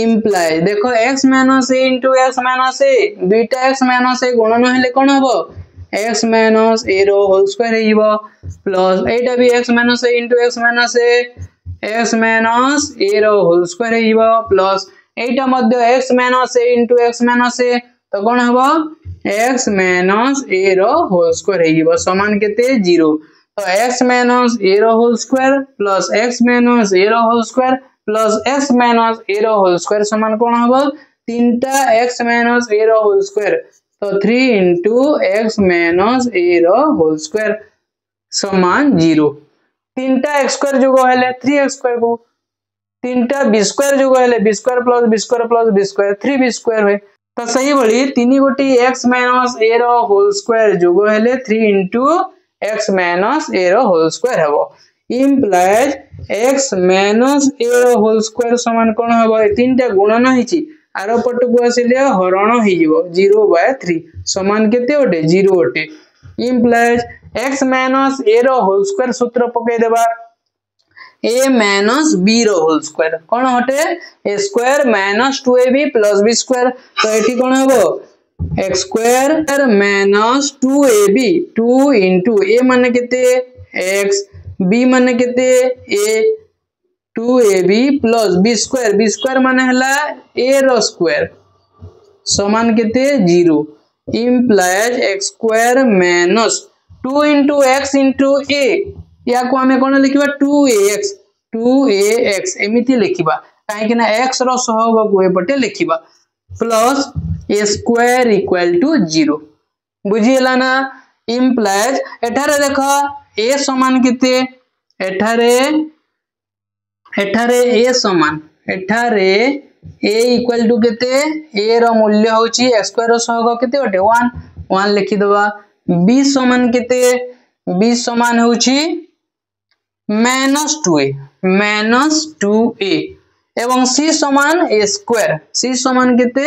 implies देखो x minus a into x minus a दुईटा x minus a गुणन हेले कोन हबो x माइनस a रो होल स्क्वायर हे जीवो प्लस एटा भी x minus a into x minus a रो होल स्क्वायर हे जीवो प्लस एटा मध्य x minus a into x minus a तो कोन हबो x माइनस a रो होल स्क्वायर हे जीवो समान केते 0 तो x माइनस a रो whole square plus x minus a रो whole square plus x minus a रो होल स्क्वायर समान कोन हबो तीनटा x माइनस a रो होल स्क्वायर तो 3 into x माइनस a रो होल स्क्वायर समान 0 तीनटा x स्क्वायर जोग हेले 3x स्क्वायर को तीनटा b स्क्वायर जोग हेले b square plus b square plus b square 3b square होय तो सही भली तीन गोटी x माइनस a रो होल स्क्वायर जोग हेले 3 into x माइनस a रो होल स्क्वायर हबो implies x माइनस a रो होल स्क्वायर समान कोन हबो तीनटा गुणन हिची आरो पटकु आसिले हरण हि जिवो 0/3 समान केते ओटे 0 ओटे implies x माइनस a रो होल स्क्वायर सूत्र पके देबा a माइनस b रो होल स्क्वायर कोन हटे a square minus 2ab plus b square तो एठी कोन हबो x square minus 2ab 2 into a माने केते x b माने केते a 2ab plus b square माने हला a रो स्क्वायर समान केते 0 implies x square minus 2 into x into a या को हमें कोन लिखिबा 2ax एमिति लिखिबा काहे कि ना x रो सहग को एपटे लिखिबा plus a square equal to 0 बुझियला ना implies एठारे देखो a समान केते एठारे a समान एठारे a इक्वल टू केते a रो मूल्य होची x स्क्वायर रो सहग केते ओटे 1 लिखि दबा b समान केते b समान होची माइनस 2a एवं c समान a समान केते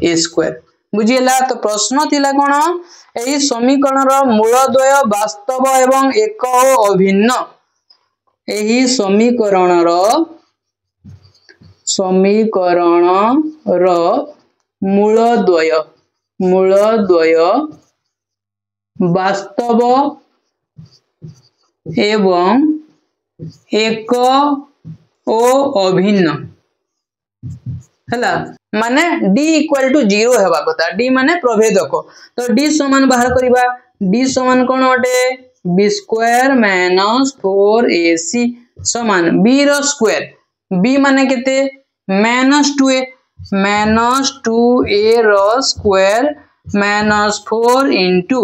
a स्क्वायर बुझियला तो प्रश्न थिला कोन एही समीकरण रो मूलद्वय वास्तव एवं एक ओ अभिन्न एही समीकरण रो मूलद्वय वास्तव एवं एक ओ अभिन्न हला माने d इक्वल टू 0 हेबा कथा d माने प्रभेदक तो d समान बाहर करिबा d समान कोन ओटे b स्क्वायर माइनस 4ac समान b रो स्क्वायर b माने केते माइनस 2a रो स्क्वायर माइनस 4 into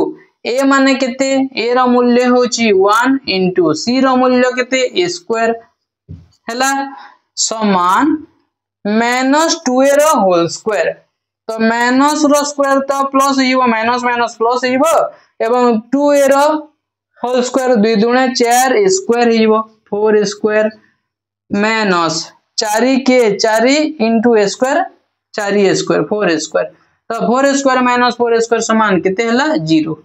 a माने केते a रो मूल्य होची 1 into c रो मूल्य केते a स्क्वायर हला समान माइनस 2a रो होल स्क्वायर तो माइनस रो स्क्वायर तो प्लस हिबो माइनस प्लस हिबो एवं 2a रो होल स्क्वायर 2 दुणे 4 a स्क्वायर हिबो 4 a स्क्वायर माइनस 4 के 4 into a square 4a square 4a square तो 4a square minus 4a square समान केते हला 0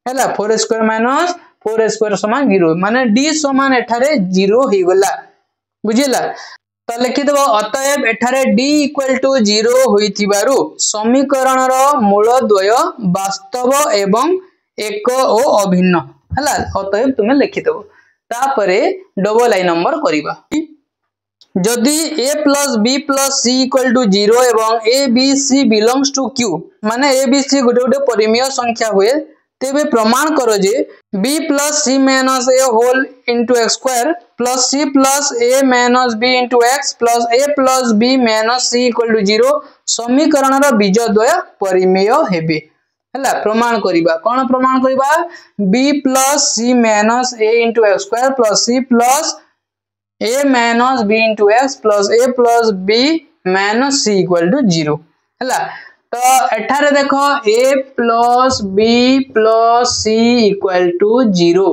हला 4a square minus 4a square समान 0 माने d समान एठारे 0 हि गला बुझिला तो लिखि देबो अतएव एठारे d इक्वल टू 0 होइथिबारु समीकरण रो मूलद्वय वास्तव एवं एक ओ अभिन्न हला अतएव तुमे लिखि देबो तापरे डबल आई नंबर करिबा जदि a plus b plus c equal to 0 एवं a b c belongs to q माने a b c गोटे परिमेय संख्या हुए तेबे प्रमाण करो जे b plus c minus a whole into x square plus c plus a minus b into x plus a plus b minus c equal to 0 समीकरण रो बीजद्वय परिमेय हेबे हला प्रमाण करिबा कोन प्रमाण करिबा b plus c minus a into x square plus c plus a minus b into x plus a plus b minus c equal to 0 हला तो एठारे देखो a plus b plus c equal to 0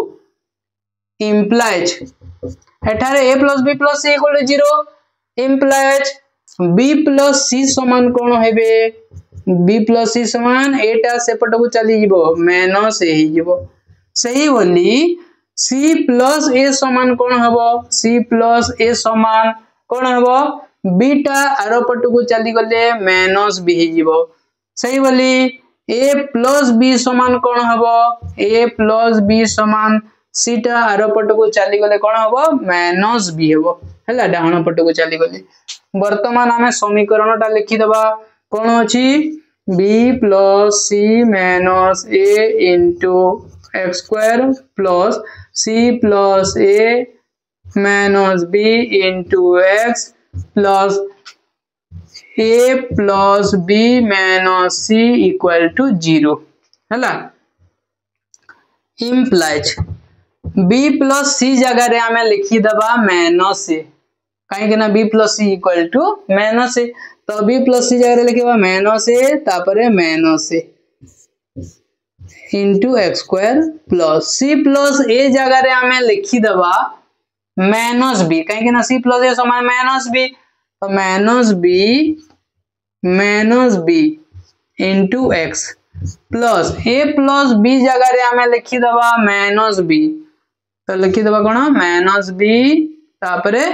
implies एठारे a plus b plus c equal to 0 implies b plus c समान कोन हेबे b plus c समान एटा सेपट को चली जिवो माइनस a हि जिवो सही बोली c plus a समान कोन हबो c plus a समान कोन हबो बीटा आरो पट को चली गले माइनस b हि जिवो सही बोली ए प्लस बी समान कौन हबो ए प्लस बी समान सीटा आर पट को चली गले कौन हबो माइनस बी हबो हैला डाहण पट को चली गले वर्तमान आमे समीकरणटा लिखि दबा कौन अछि b plus c minus a into x square plus c plus a minus b into x plus a plus b minus c equal to 0 हैला इम्प्लाइज b प्लस c जगह रे आमे लिखि दबा माइनस a काहे कि ना b plus c equal to minus a तो b प्लस c जगह रे लिखिबा माइनस a तापरे minus a into x square plus c plus a जगह रे आमे लिखि दबा माइनस b काहे कि ना c प्लस a समान माइनस b तो minus b into x plus a plus b जगह रे आमे लिखि दबा माइनस b तो लिखि दबा कोन माइनस b तापरे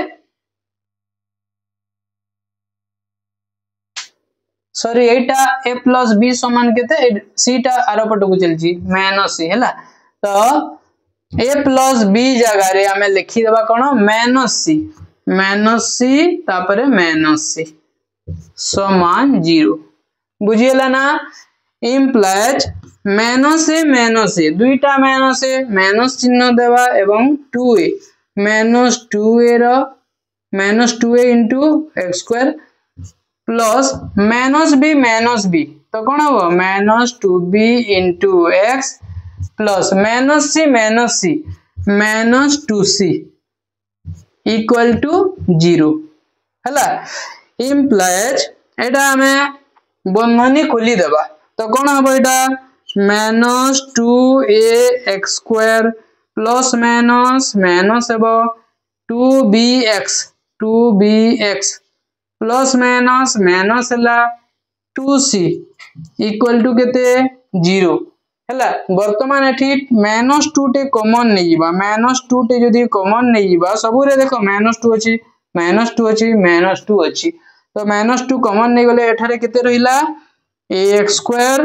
sorry Etah a plus b समान केते c टा आरो पट को चलजी माइनस c हैला तो a प्लस b जगह रे हमें लिखि देबा कोन माइनस c तापरे माइनस c समान 0 बुझियला ना इम्प्लाइज माइनस a दुईटा माइनस चिन्ह देबा एवं 2a minus 2a into x square plus minus b तो कौन हम minus 2b into x plus minus c minus 2c equal to 0 हैला इम्प्लाइज एटा हमें बंधनी खोली देबा तो कौन हम एटा minus 2a x square plus minus हेबो 2bx प्लस माइनस हला 2c इक्वल टू केते 0 हला वर्तमान एठी -2 टे कॉमन नै जिबा -2 टे जदी कॉमन नै जिबा सबु रे देखो -2 अछि -2 अछि तो -2 कॉमन नै गले एठारे केते रहिला ax स्क्वायर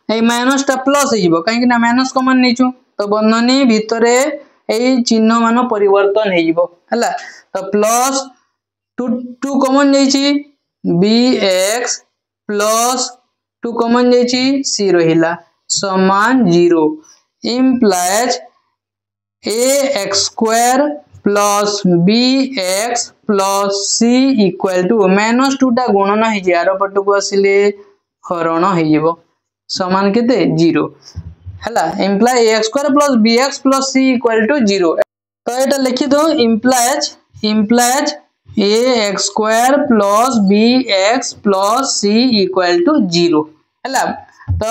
ए माइनस टा प्लस हे जिवो काहे कि ना माइनस कॉमन नै छु तो बंधनी भितरे ए चिन्ह मान परिवर्तन हे जिवो हला तो प्लस 2 कॉमन जाइछि bx प्लस 2 कॉमन जाइछि c रहिला समान 0 implies ax square plus bx plus c equal to -2 टा गुणन हे जे आरो पट को आसिले हरण हे जिवो समान केते 0 हला implies ax square plus bx plus c equal to 0 तो एटा लिखि दो implies ax square plus bx plus c equal to 0 हैला तो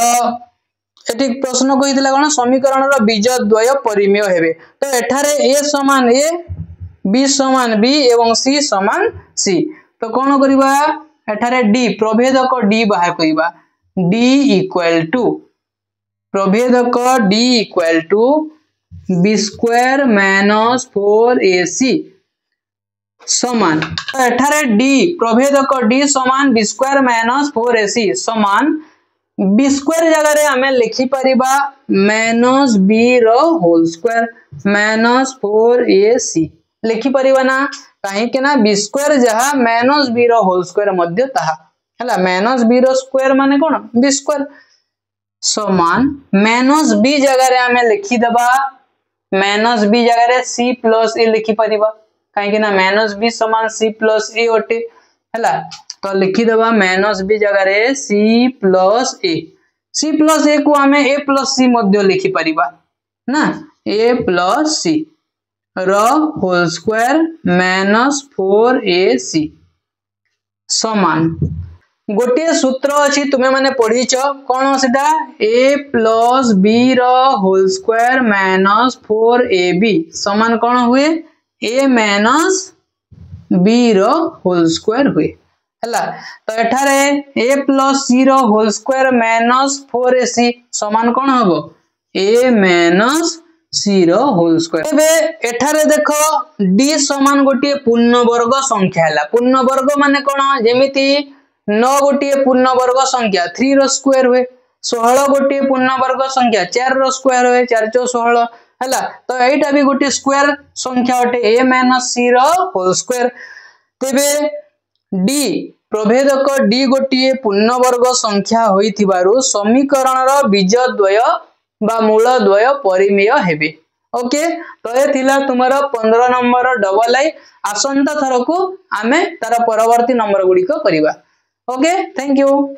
एटी प्रश्न कहितला कोन समीकरण रो बीज द्वय परिमेय हेबे तो एठारे a समान a b समान b एवं c समान c तो कोन करिबा एठारे d प्रभेदक d बाहर करिबा d इक्वल टू प्रभेदक d equal to b square minus 4ac समान एठारे d प्रभेदक d समान b स्क्वायर माइनस 4ac समान b स्क्वायर जगह रे हमें लिखि परिबा माइनस b रो होल स्क्वायर माइनस 4ac लिखि परिबा ना काहे के ना b स्क्वायर जहा माइनस b रो होल स्क्वायर मध्य ताहा हला माइनस b रो स्क्वायर माने कोन b स्क्वायर समान माइनस b जगह रे हमें लिखि दबा माइनस b जगह रे c प्लस a लिखि परिबा काहे कि ना माइनस b समान c प्लस a ओटे हला तो लिखि दबा माइनस b जगह रे c प्लस a को हमें a प्लस c मध्य लिखि परिबा ना a प्लस c रो होल स्क्वायर माइनस 4ac समान गोटे सूत्र अछि तुमे माने पढिछ कोन सेटा a प्लस b रो होल स्क्वायर माइनस 4ab समान कोन हुए a माइनस b रो होल स्क्वायर हुए हला तो एठारे a प्लस c रो होल स्क्वायर माइनस 4ac समान कोन हबो a माइनस c रो होल स्क्वायर एबे एठारे देखो d समान गोटे पूर्ण वर्ग संख्या हला पूर्ण वर्ग माने कोन जेमिति 9 गोटे पूर्ण वर्ग संख्या 3 रो स्क्वायर हुए 16 गोटे पूर्ण वर्ग संख्या 4 रो स्क्वायर होए 4 × 16 हैला तो एटा भी गोटे स्क्वायर संख्या अटे a - c रो होल स्क्वायर तेबे d प्रभेदक d गोटे पूर्ण वर्ग संख्या होइथिबारु समीकरण रो बीजद्वय बा मूलद्वय परिमेय हेबे ओके तो ये थिला तुम्हारा 15 नंबर डबल आई आसंता थर को आमे तार परवर्ती नंबर गुडी को करिबा ओके थैंक यू।